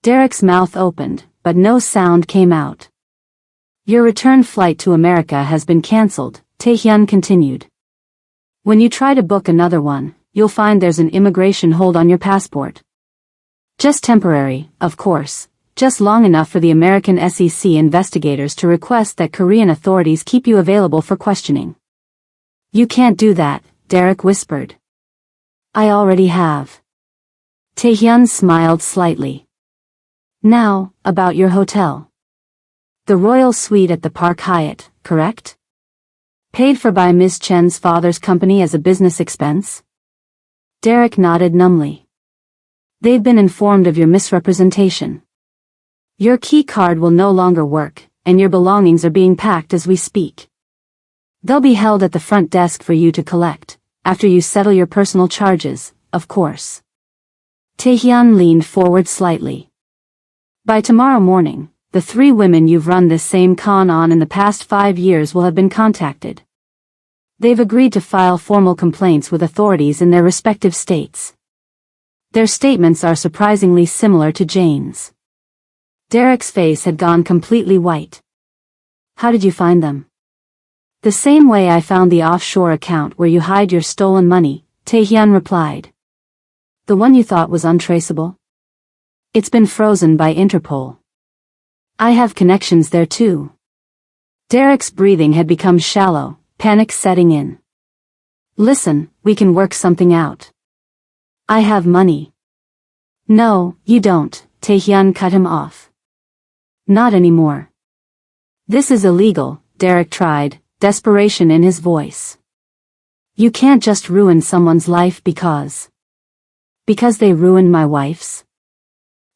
Derek's mouth opened, but no sound came out. Your return flight to America has been cancelled, Taehyun continued. When you try to book another one, you'll find there's an immigration hold on your passport. Just temporary, of course, just long enough for the American SEC investigators to request that Korean authorities keep you available for questioning. You can't do that, Derek whispered. I already have. Taehyun smiled slightly. Now, about your hotel. The royal suite at the Park Hyatt, correct? Paid for by Ms. Chen's father's company as a business expense? Derek nodded numbly. They've been informed of your misrepresentation. Your key card will no longer work, and your belongings are being packed as we speak. They'll be held at the front desk for you to collect, after you settle your personal charges, of course. Taehyun leaned forward slightly. By tomorrow morning, the 3 women you've run this same con on in the past 5 years will have been contacted. They've agreed to file formal complaints with authorities in their respective states. Their statements are surprisingly similar to Jane's. Derek's face had gone completely white. How did you find them? The same way I found the offshore account where you hide your stolen money, Taehyun replied. The one you thought was untraceable? It's been frozen by Interpol. I have connections there too. Derek's breathing had become shallow, panic setting in. Listen, we can work something out. I have money. No, you don't, Taehyun cut him off. Not anymore. This is illegal, Derek tried, desperation in his voice. You can't just ruin someone's life because they ruined my wife's.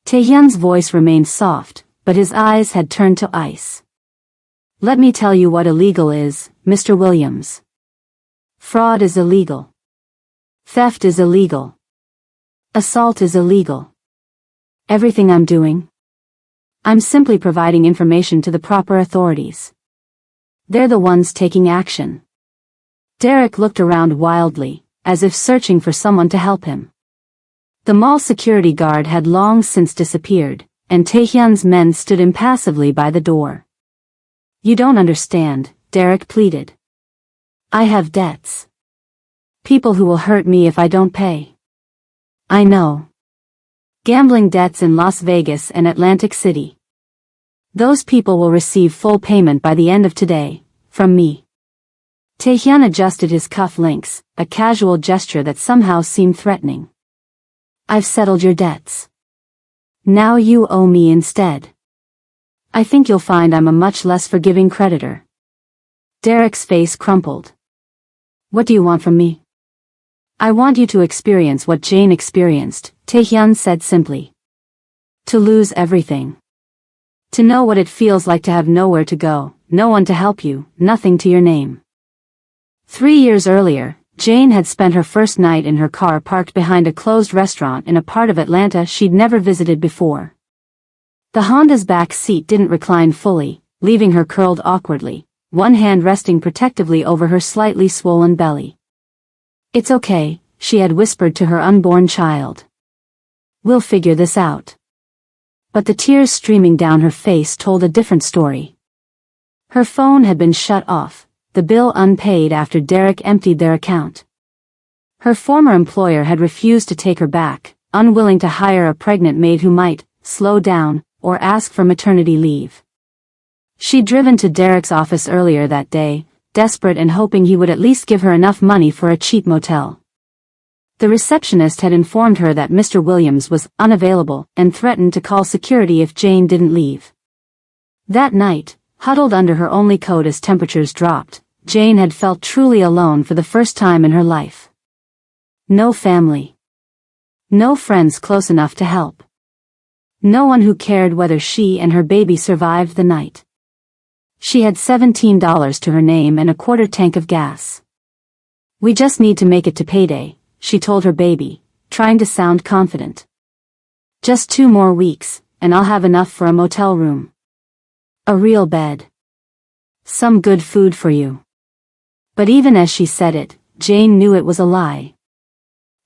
Taehyun's voice remained soft, but his eyes had turned to ice. Let me tell you what illegal is, Mr. Williams. Fraud is illegal. Theft is illegal. Assault is illegal. Everything I'm doing? I'm simply providing information to the proper authorities. They're the ones taking action. Derek looked around wildly, as if searching for someone to help him. The mall security guard had long since disappeared, and Taehyun's men stood impassively by the door. You don't understand, Derek pleaded. I have debts. People who will hurt me if I don't pay. I know. Gambling debts in Las Vegas and Atlantic City. Those people will receive full payment by the end of today, From me. Taehyun adjusted his cuff links, a casual gesture that somehow seemed threatening. I've settled your debts. Now you owe me instead. I think you'll find I'm a much less forgiving creditor. Derek's face crumpled. What do you want from me? I want you to experience what Jane experienced, Taehyun said simply. To lose everything. To know what it feels like to have nowhere to go, no one to help you, nothing to your name. 3 years earlier, Jane had spent her first night in her car parked behind a closed restaurant in a part of Atlanta she'd never visited before. The Honda's back seat didn't recline fully, leaving her curled awkwardly, one hand resting protectively over her slightly swollen belly. It's okay, she had whispered to her unborn child. We'll figure this out. But the tears streaming down her face told a different story. Her phone had been shut off, the bill unpaid after Derek emptied their account. Her former employer had refused to take her back, unwilling to hire a pregnant maid who might slow down or ask for maternity leave. She'd driven to Derek's office earlier that day, desperate and hoping he would at least give her enough money for a cheap motel. The receptionist had informed her that Mr. Williams was unavailable and threatened to call security if Jane didn't leave. That night, huddled under her only coat as temperatures dropped, Jane had felt truly alone for the first time in her life. No family. No friends close enough to help. No one who cared whether she and her baby survived the night. She had $17 to her name and a quarter tank of gas. We just need to make it to payday, she told her baby, trying to sound confident. Just 2 more weeks, and I'll have enough for a motel room. A real bed. Some good food for you. But even as she said it, Jane knew it was a lie.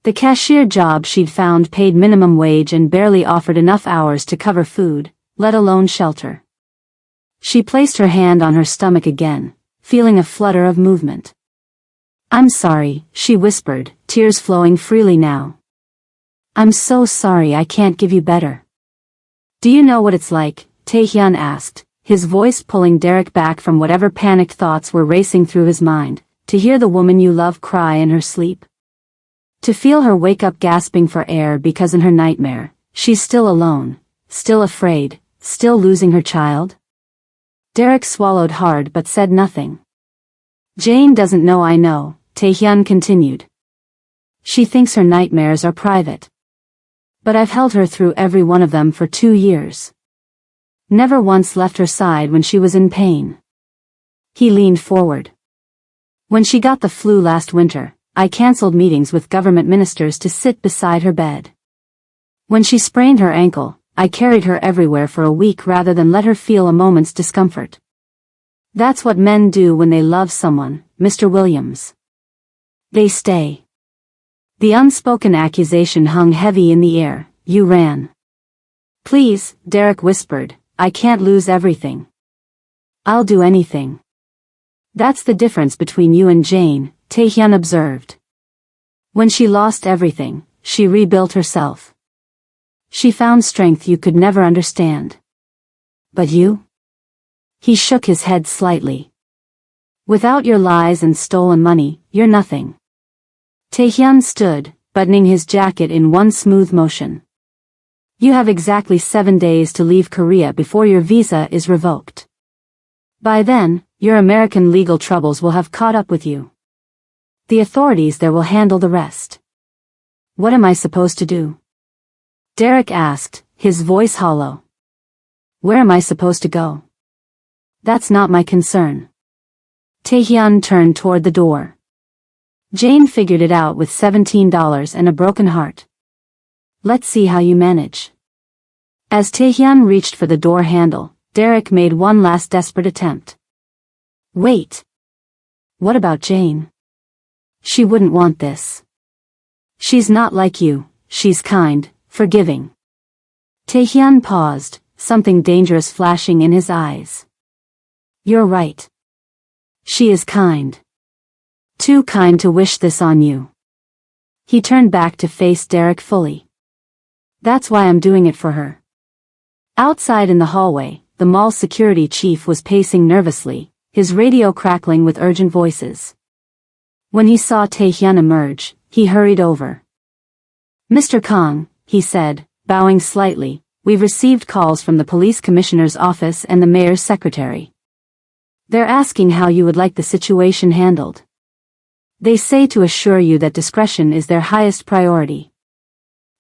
The cashier job she'd found paid minimum wage and barely offered enough hours to cover food, let alone shelter. She placed her hand on her stomach again, feeling a flutter of movement. I'm sorry, she whispered, tears flowing freely now. I'm so sorry I can't give you better. Do you know what it's like? Taehyun asked, his voice pulling Derek back from whatever panicked thoughts were racing through his mind, to hear the woman you love cry in her sleep. To feel her wake up gasping for air because in her nightmare, she's still alone, still afraid, still losing her child? Derek swallowed hard but said nothing. Jane doesn't know I know, Taehyun continued. She thinks her nightmares are private. But I've held her through every one of them for 2 years. Never once left her side when she was in pain. He leaned forward. When she got the flu last winter, I canceled meetings with government ministers to sit beside her bed. When she sprained her ankle, I carried her everywhere for a week rather than let her feel a moment's discomfort. That's what men do when they love someone, Mr. Williams. They stay. The unspoken accusation hung heavy in the air. You ran. Please, Derek whispered, I can't lose everything. I'll do anything. That's the difference between you and Jane, Taehyun observed. When she lost everything, she rebuilt herself. She found strength you could never understand. But you? He shook his head slightly. Without your lies and stolen money, you're nothing. Taehyun stood, buttoning his jacket in one smooth motion. You have exactly 7 days to leave Korea before your visa is revoked. By then, your American legal troubles will have caught up with you. The authorities there will handle the rest. What am I supposed to do? Derek asked, his voice hollow. Where am I supposed to go? That's not my concern. Taehyun turned toward the door. Jane figured it out with $17 and a broken heart. Let's see how you manage. As Taehyun reached for the door handle, Derek made one last desperate attempt. Wait. What about Jane? She wouldn't want this. She's not like you, she's kind, forgiving. Taehyun paused, something dangerous flashing in his eyes. You're right. She is kind. Too kind to wish this on you. He turned back to face Derek fully. That's why I'm doing it for her. Outside in the hallway, the mall security chief was pacing nervously, his radio crackling with urgent voices. When he saw Taehyun emerge, he hurried over. "Mr. Kang," he said, bowing slightly, "we've received calls from the police commissioner's office and the mayor's secretary. They're asking how you would like the situation handled. They say to assure you that discretion is their highest priority."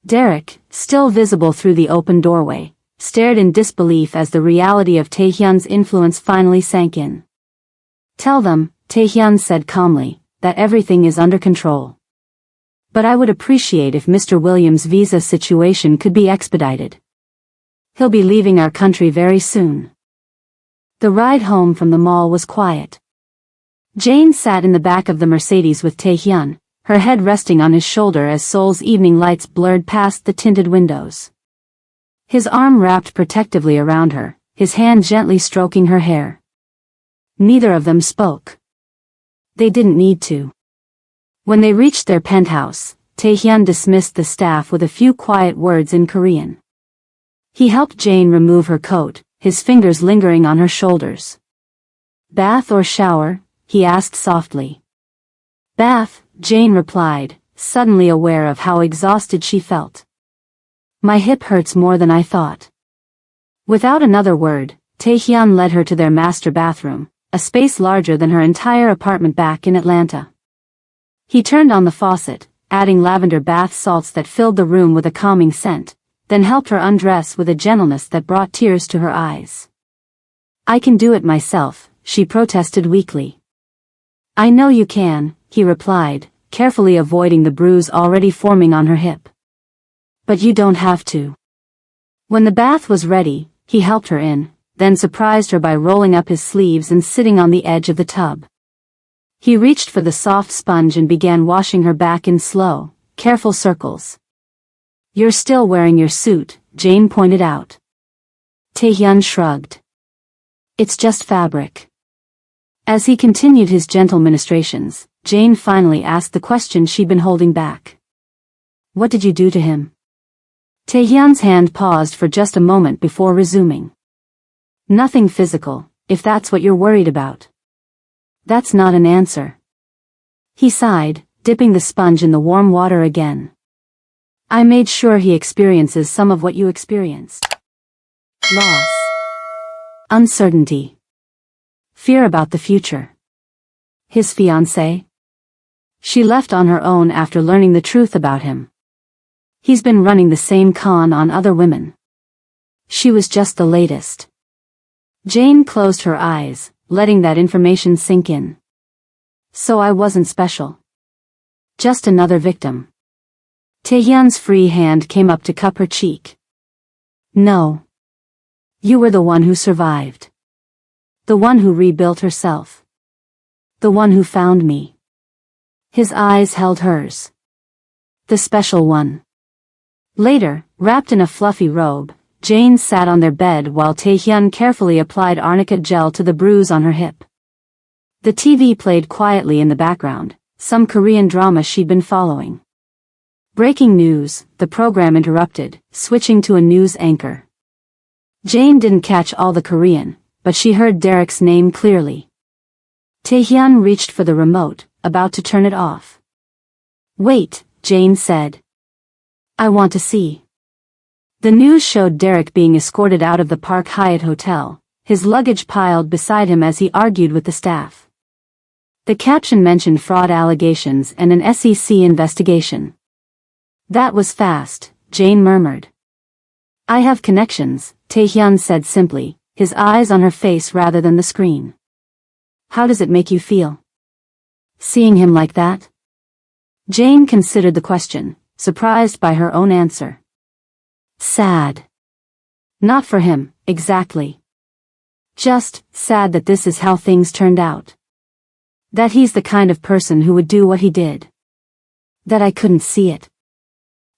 Derek, still visible through the open doorway, stared in disbelief as the reality of Taehyun's influence finally sank in. "Tell them," Taehyun said calmly, "that everything is under control. But I would appreciate if Mr. Williams' visa situation could be expedited. He'll be leaving our country very soon." The ride home from the mall was quiet. Jane sat in the back of the Mercedes with Taehyun, her head resting on his shoulder as Seoul's evening lights blurred past the tinted windows. His arm wrapped protectively around her, his hand gently stroking her hair. Neither of them spoke. They didn't need to. When they reached their penthouse, Taehyun dismissed the staff with a few quiet words in Korean. He helped Jane remove her coat, his fingers lingering on her shoulders. "Bath or shower?" he asked softly. "Bath," Jane replied, suddenly aware of how exhausted she felt. "My hip hurts more than I thought." Without another word, Taehyun led her to their master bathroom, a space larger than her entire apartment back in Atlanta. He turned on the faucet, adding lavender bath salts that filled the room with a calming scent, then helped her undress with a gentleness that brought tears to her eyes. "I can do it myself," she protested weakly. "I know you can," he replied, carefully avoiding the bruise already forming on her hip. "But you don't have to." When the bath was ready, he helped her in, then surprised her by rolling up his sleeves and sitting on the edge of the tub. He reached for the soft sponge and began washing her back in slow, careful circles. "You're still wearing your suit," Jane pointed out. Taehyun shrugged. "It's just fabric." As he continued his gentle ministrations, Jane finally asked the question she'd been holding back. "What did you do to him?" Taehyun's hand paused for just a moment before resuming. "Nothing physical, if that's what you're worried about." "That's not an answer." He sighed, dipping the sponge in the warm water again. "I made sure he experiences some of what you experienced. Loss. Uncertainty. Fear about the future." His fiancé? She left on her own after learning the truth about him. He's been running the same con on other women. She was just the latest. Jane closed her eyes, letting that information sink in. "So I wasn't special. Just another victim." Taehyun's free hand came up to cup her cheek. "No. You were the one who survived. The one who rebuilt herself. The one who found me." His eyes held hers. "The special one." Later, wrapped in a fluffy robe, Jane sat on their bed while Taehyun carefully applied arnica gel to the bruise on her hip. The TV played quietly in the background, some Korean drama she'd been following. Breaking news, the program interrupted, switching to a news anchor. Jane didn't catch all the Korean, but she heard Derek's name clearly. Taehyun reached for the remote, about to turn it off. "Wait," Jane said. "I want to see." The news showed Derek being escorted out of the Park Hyatt Hotel, his luggage piled beside him as he argued with the staff. The caption mentioned fraud allegations and an SEC investigation. "That was fast," Jane murmured. "I have connections," Taehyun said simply, his eyes on her face rather than the screen. "How does it make you feel? Seeing him like that?" Jane considered the question, surprised by her own answer. "Sad. Not for him, exactly. Just sad that this is how things turned out. That he's the kind of person who would do what he did. That I couldn't see it.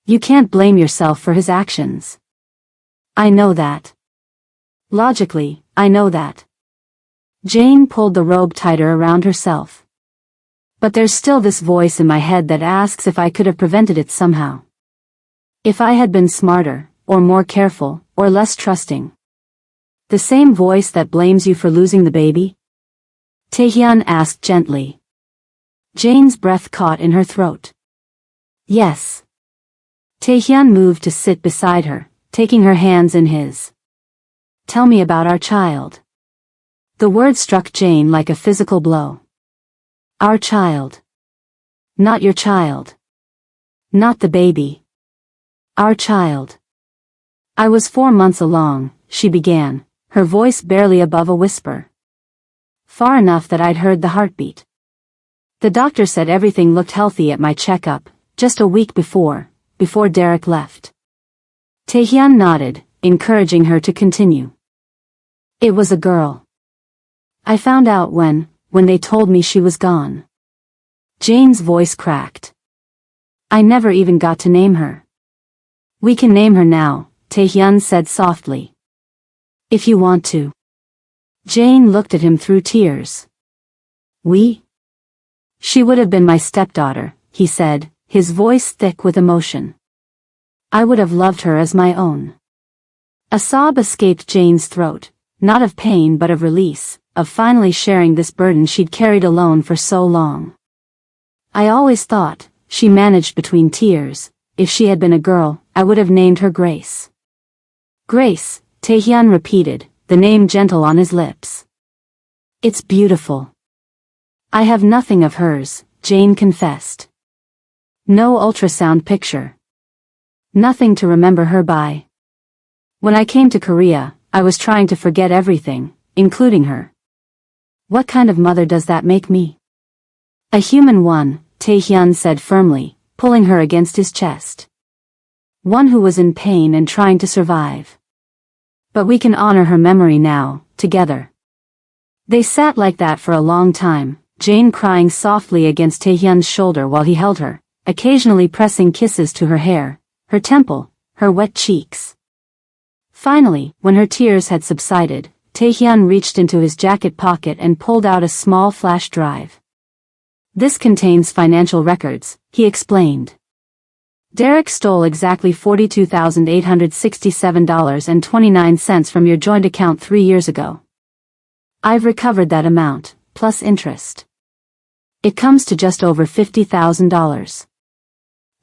You can't blame yourself for his actions. I know that. Logically, I know that." Jane pulled the robe tighter around herself. "But there's still this voice in my head that asks if I could have prevented it somehow. If I had been smarter, or more careful, or less trusting. The same voice that blames you for losing the baby?" Taehyun asked gently. Jane's breath caught in her throat. Yes. Taehyun moved to sit beside her, taking her hands in his. Tell me about our child. The word struck Jane like a physical blow. Our child. Not your child. Not the baby. Our child. I was 4 months along, she began, her voice barely above a whisper. Far enough that I'd heard the heartbeat. The doctor said everything looked healthy at my checkup, just a week before Derek left. Taehyun nodded, encouraging her to continue. It was a girl. I found out when they told me she was gone. Jane's voice cracked. I never even got to name her. We can name her now, Taehyun said softly. If you want to. Jane looked at him through tears. We? She would have been my stepdaughter, he said, his voice thick with emotion. I would have loved her as my own. A sob escaped Jane's throat, not of pain but of release, of finally sharing this burden she'd carried alone for so long. I always thought, she managed between tears, if she had been a girl, I would have named her Grace. Grace, Taehyun repeated, the name gentle on his lips. It's beautiful. I have nothing of hers, Jane confessed. No ultrasound picture. Nothing to remember her by. When I came to Korea, I was trying to forget everything, including her. What kind of mother does that make me? A human one, Taehyun said firmly, pulling her against his chest. One who was in pain and trying to survive. But we can honor her memory now, together. They sat like that for a long time, Jane crying softly against Taehyun's shoulder while he held her, occasionally pressing kisses to her hair, her temple, her wet cheeks. Finally, when her tears had subsided, Taehyun reached into his jacket pocket and pulled out a small flash drive. This contains financial records, he explained. Derek stole exactly $42,867.29 from your joint account 3 years ago. I've recovered that amount, plus interest. It comes to just over $50,000.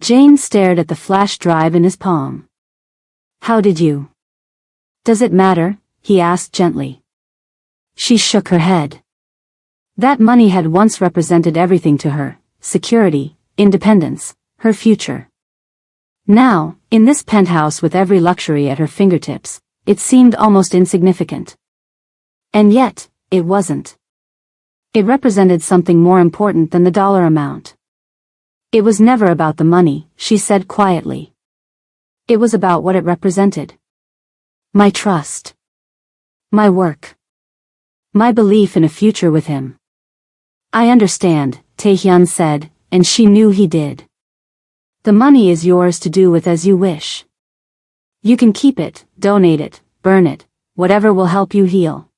Jane stared at the flash drive in his palm. How did you? Does it matter? He asked gently. She shook her head. That money had once represented everything to her, security, independence, her future. Now, in this penthouse with every luxury at her fingertips, it seemed almost insignificant. And yet, it wasn't. It represented something more important than the dollar amount. It was never about the money, she said quietly. It was about what it represented. My trust. My work. My belief in a future with him. I understand, Taehyun said, and she knew he did. The money is yours to do with as you wish. You can keep it, donate it, burn it, whatever will help you heal.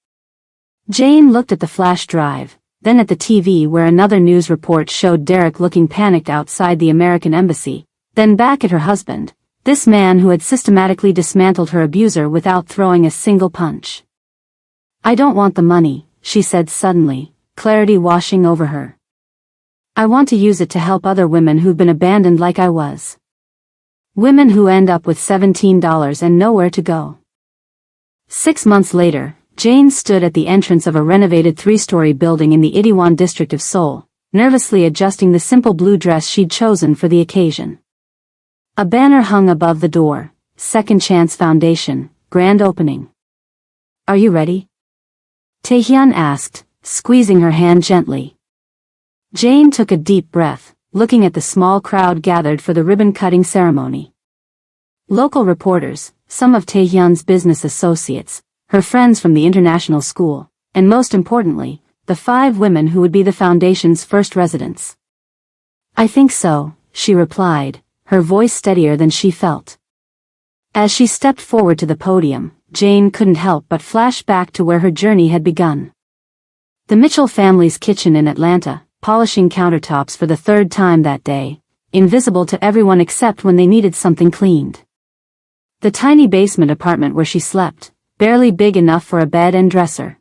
Jane looked at the flash drive, then at the TV where another news report showed Derek looking panicked outside the American embassy, then back at her husband, this man who had systematically dismantled her abuser without throwing a single punch. I don't want the money, she said suddenly, clarity washing over her. I want to use it to help other women who've been abandoned like I was. Women who end up with $17 and nowhere to go. 6 months later, Jane stood at the entrance of a renovated 3-story building in the Itaewon district of Seoul, nervously adjusting the simple blue dress she'd chosen for the occasion. A banner hung above the door, Second Chance Foundation, grand opening. Are you ready? Taehyun asked, squeezing her hand gently. Jane took a deep breath, looking at the small crowd gathered for the ribbon-cutting ceremony. Local reporters, some of Taehyun's business associates, her friends from the international school, and most importantly, the 5 women who would be the foundation's first residents. I think so, she replied, her voice steadier than she felt. As she stepped forward to the podium, Jane couldn't help but flash back to where her journey had begun. The Mitchell family's kitchen in Atlanta, polishing countertops for the 3rd time that day, invisible to everyone except when they needed something cleaned. The tiny basement apartment where she slept, barely big enough for a bed and dresser.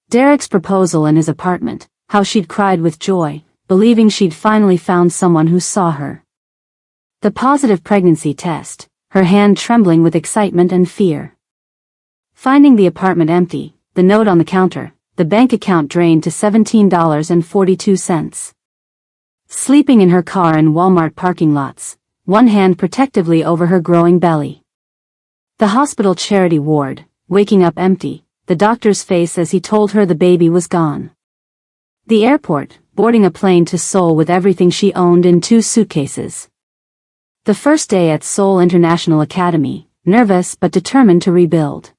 Derek's proposal in his apartment, how she'd cried with joy, believing she'd finally found someone who saw her. The positive pregnancy test, her hand trembling with excitement and fear. Finding the apartment empty, the note on the counter, the bank account drained to $17.42. Sleeping in her car in Walmart parking lots, one hand protectively over her growing belly. The hospital charity ward, waking up empty, the doctor's face as he told her the baby was gone. The airport, boarding a plane to Seoul with everything she owned in 2 suitcases. The first day at Seoul International Academy, nervous but determined to rebuild.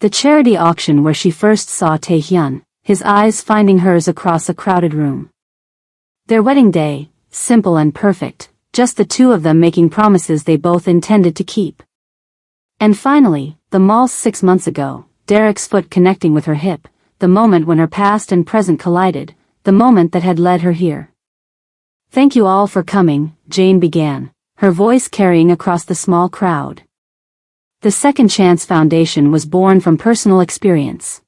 The charity auction where she first saw Taehyun, his eyes finding hers across a crowded room. Their wedding day, simple and perfect, just the two of them making promises they both intended to keep. And finally, the mall 6 months ago, Derek's foot connecting with her hip, the moment when her past and present collided, the moment that had led her here. "Thank you all for coming," Jane began, her voice carrying across the small crowd. The Second Chance Foundation was born from personal experience.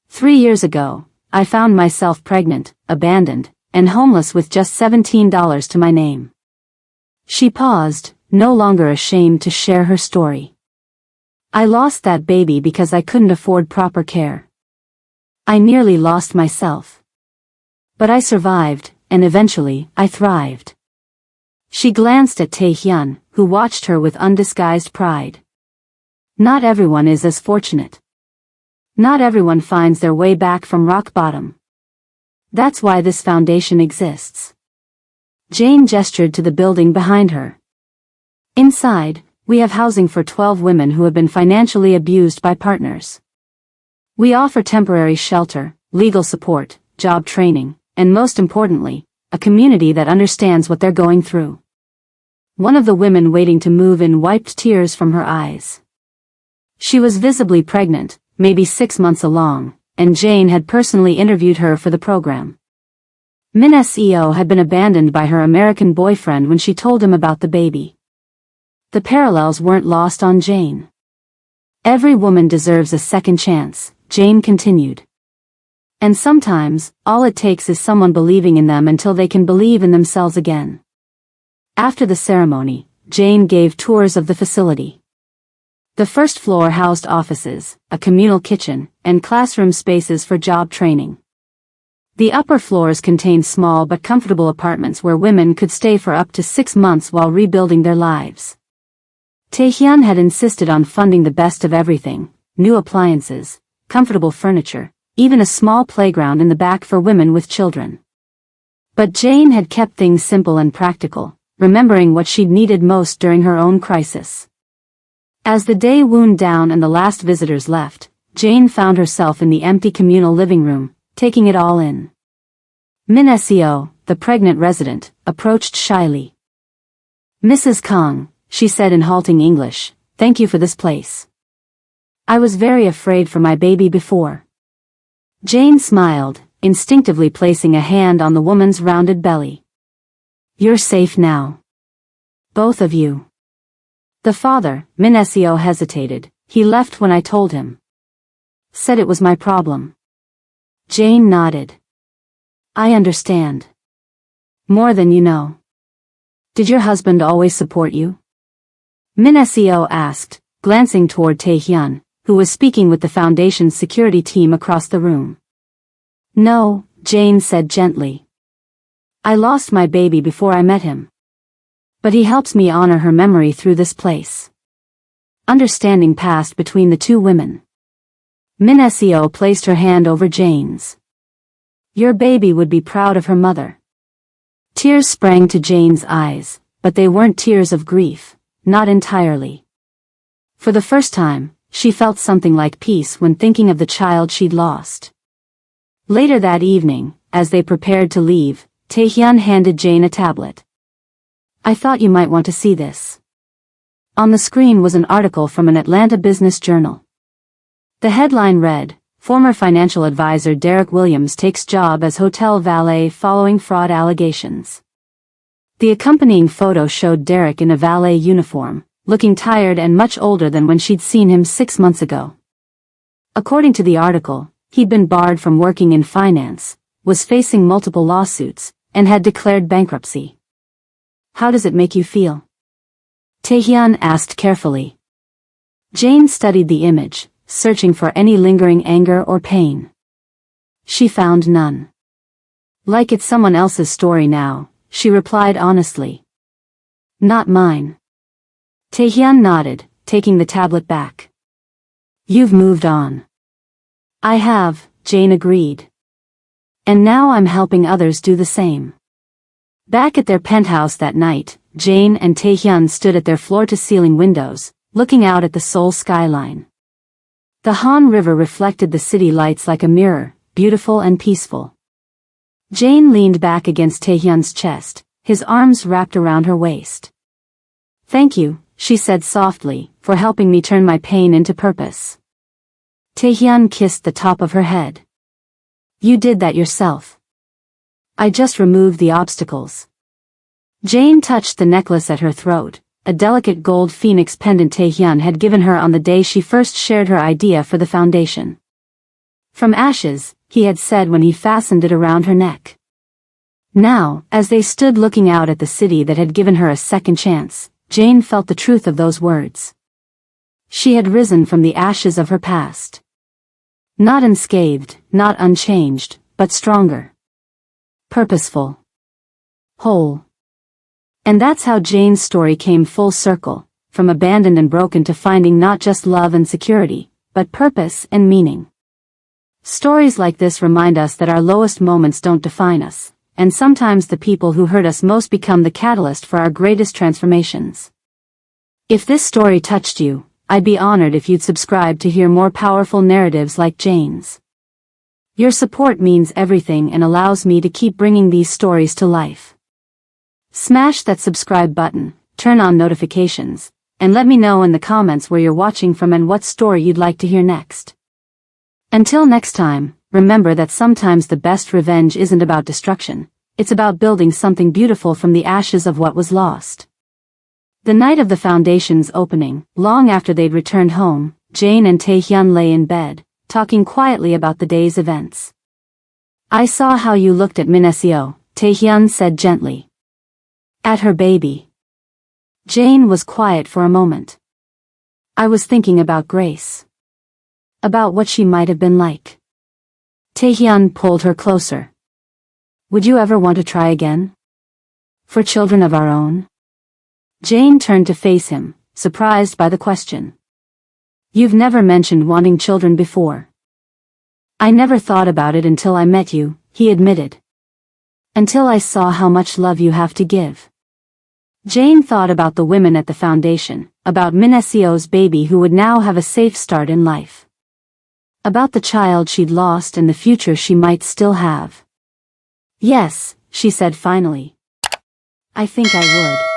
3 years ago, I found myself pregnant, abandoned, and homeless with just $17 to my name. She paused, no longer ashamed to share her story. "I lost that baby because I couldn't afford proper care. I nearly lost myself. But I survived, and eventually, I thrived." She glanced at Taehyun, who watched her with undisguised pride. Not everyone is as fortunate. Not everyone finds their way back from rock bottom. That's why this foundation exists. Jane gestured to the building behind her. "Inside, we have housing for 12 women who have been financially abused by partners. We offer temporary shelter, legal support, job training, and most importantly, a community that understands what they're going through." One of the women waiting to move in wiped tears from her eyes. She was visibly pregnant, maybe 6 months along, and Jane had personally interviewed her for the program. Min Seo had been abandoned by her American boyfriend when she told him about the baby. The parallels weren't lost on Jane. "Every woman deserves a second chance," Jane continued. "And sometimes, all it takes is someone believing in them until they can believe in themselves again." After the ceremony, Jane gave tours of the facility. The first floor housed offices, a communal kitchen, and classroom spaces for job training. The upper floors contained small but comfortable apartments where women could stay for up to 6 months while rebuilding their lives. Taehyun had insisted on funding the best of everything: new appliances, comfortable furniture, even a small playground in the back for women with children. But Jane had kept things simple and practical, remembering what she'd needed most during her own crisis. As the day wound down and the last visitors left, Jane found herself in the empty communal living room, taking it all in. Min Seo, the pregnant resident, approached shyly. "Mrs. Kang," she said in halting English, "thank you for this place. I was very afraid for my baby before." Jane smiled, instinctively placing a hand on the woman's rounded belly. "You're safe now. Both of you." The father, Min Seo, hesitated. "He left when I told him. Said it was my problem." Jane nodded. "I understand. More than you know. Did your husband always support you?" Min Seo asked, glancing toward Taehyun, who was speaking with the foundation's security team across the room. "No," Jane said gently. "I lost my baby before I met him. But he helps me honor her memory through this place." Understanding passed between the two women. Min Seo placed her hand over Jane's. "Your baby would be proud of her mother." Tears sprang to Jane's eyes, but they weren't tears of grief, not entirely. For the first time, she felt something like peace when thinking of the child she'd lost. Later that evening, as they prepared to leave, Taehyun handed Jane a tablet. "I thought you might want to see this." On the screen was an article from an Atlanta business journal. The headline read, "Former financial advisor Derek Williams takes job as hotel valet following fraud allegations." The accompanying photo showed Derek in a valet uniform, looking tired and much older than when she'd seen him 6 months ago. According to the article, he'd been barred from working in finance, was facing multiple lawsuits, and had declared bankruptcy. How does it make you feel? Taehyun asked carefully. Jane studied the image, searching for any lingering anger or pain. She found none. Like it's someone else's story now, she replied honestly. Not mine. Taehyun nodded, taking the tablet back. You've moved on. I have, Jane agreed. And now I'm helping others do the same. Back at their penthouse that night, Jane and Taehyun stood at their floor-to-ceiling windows, looking out at the Seoul skyline. The Han River reflected the city lights like a mirror, beautiful and peaceful. Jane leaned back against Taehyun's chest, his arms wrapped around her waist. Thank you, she said softly, for helping me turn my pain into purpose. Taehyun kissed the top of her head. You did that yourself. I just removed the obstacles. Jane touched the necklace at her throat, a delicate gold phoenix pendant Taehyun had given her on the day she first shared her idea for the foundation. From ashes, he had said when he fastened it around her neck. Now, as they stood looking out at the city that had given her a second chance, Jane felt the truth of those words. She had risen from the ashes of her past. Not unscathed, not unchanged, but stronger. Purposeful. Whole. And that's how Jane's story came full circle, from abandoned and broken to finding not just love and security, but purpose and meaning. Stories like this remind us that our lowest moments don't define us, and sometimes the people who hurt us most become the catalyst for our greatest transformations. If this story touched you, I'd be honored if you'd subscribe to hear more powerful narratives like Jane's. Your support means everything and allows me to keep bringing these stories to life. Smash that subscribe button, turn on notifications, and let me know in the comments where you're watching from and what story you'd like to hear next. Until next time, remember that sometimes the best revenge isn't about destruction, it's about building something beautiful from the ashes of what was lost. The night of the foundation's opening, long after they'd returned home, Jane and Taehyun lay in bed, talking quietly about the day's events. I saw how you looked at Minesio, Taehyun said gently. At her baby. Jane was quiet for a moment. I was thinking about Grace. About what she might have been like. Taehyun pulled her closer. Would you ever want to try again? For children of our own? Jane turned to face him, surprised by the question. You've never mentioned wanting children before. I never thought about it until I met you, he admitted. Until I saw how much love you have to give. Jane thought about the women at the foundation, about Minesio's baby who would now have a safe start in life. About the child she'd lost and the future she might still have. Yes, she said finally. I think I would.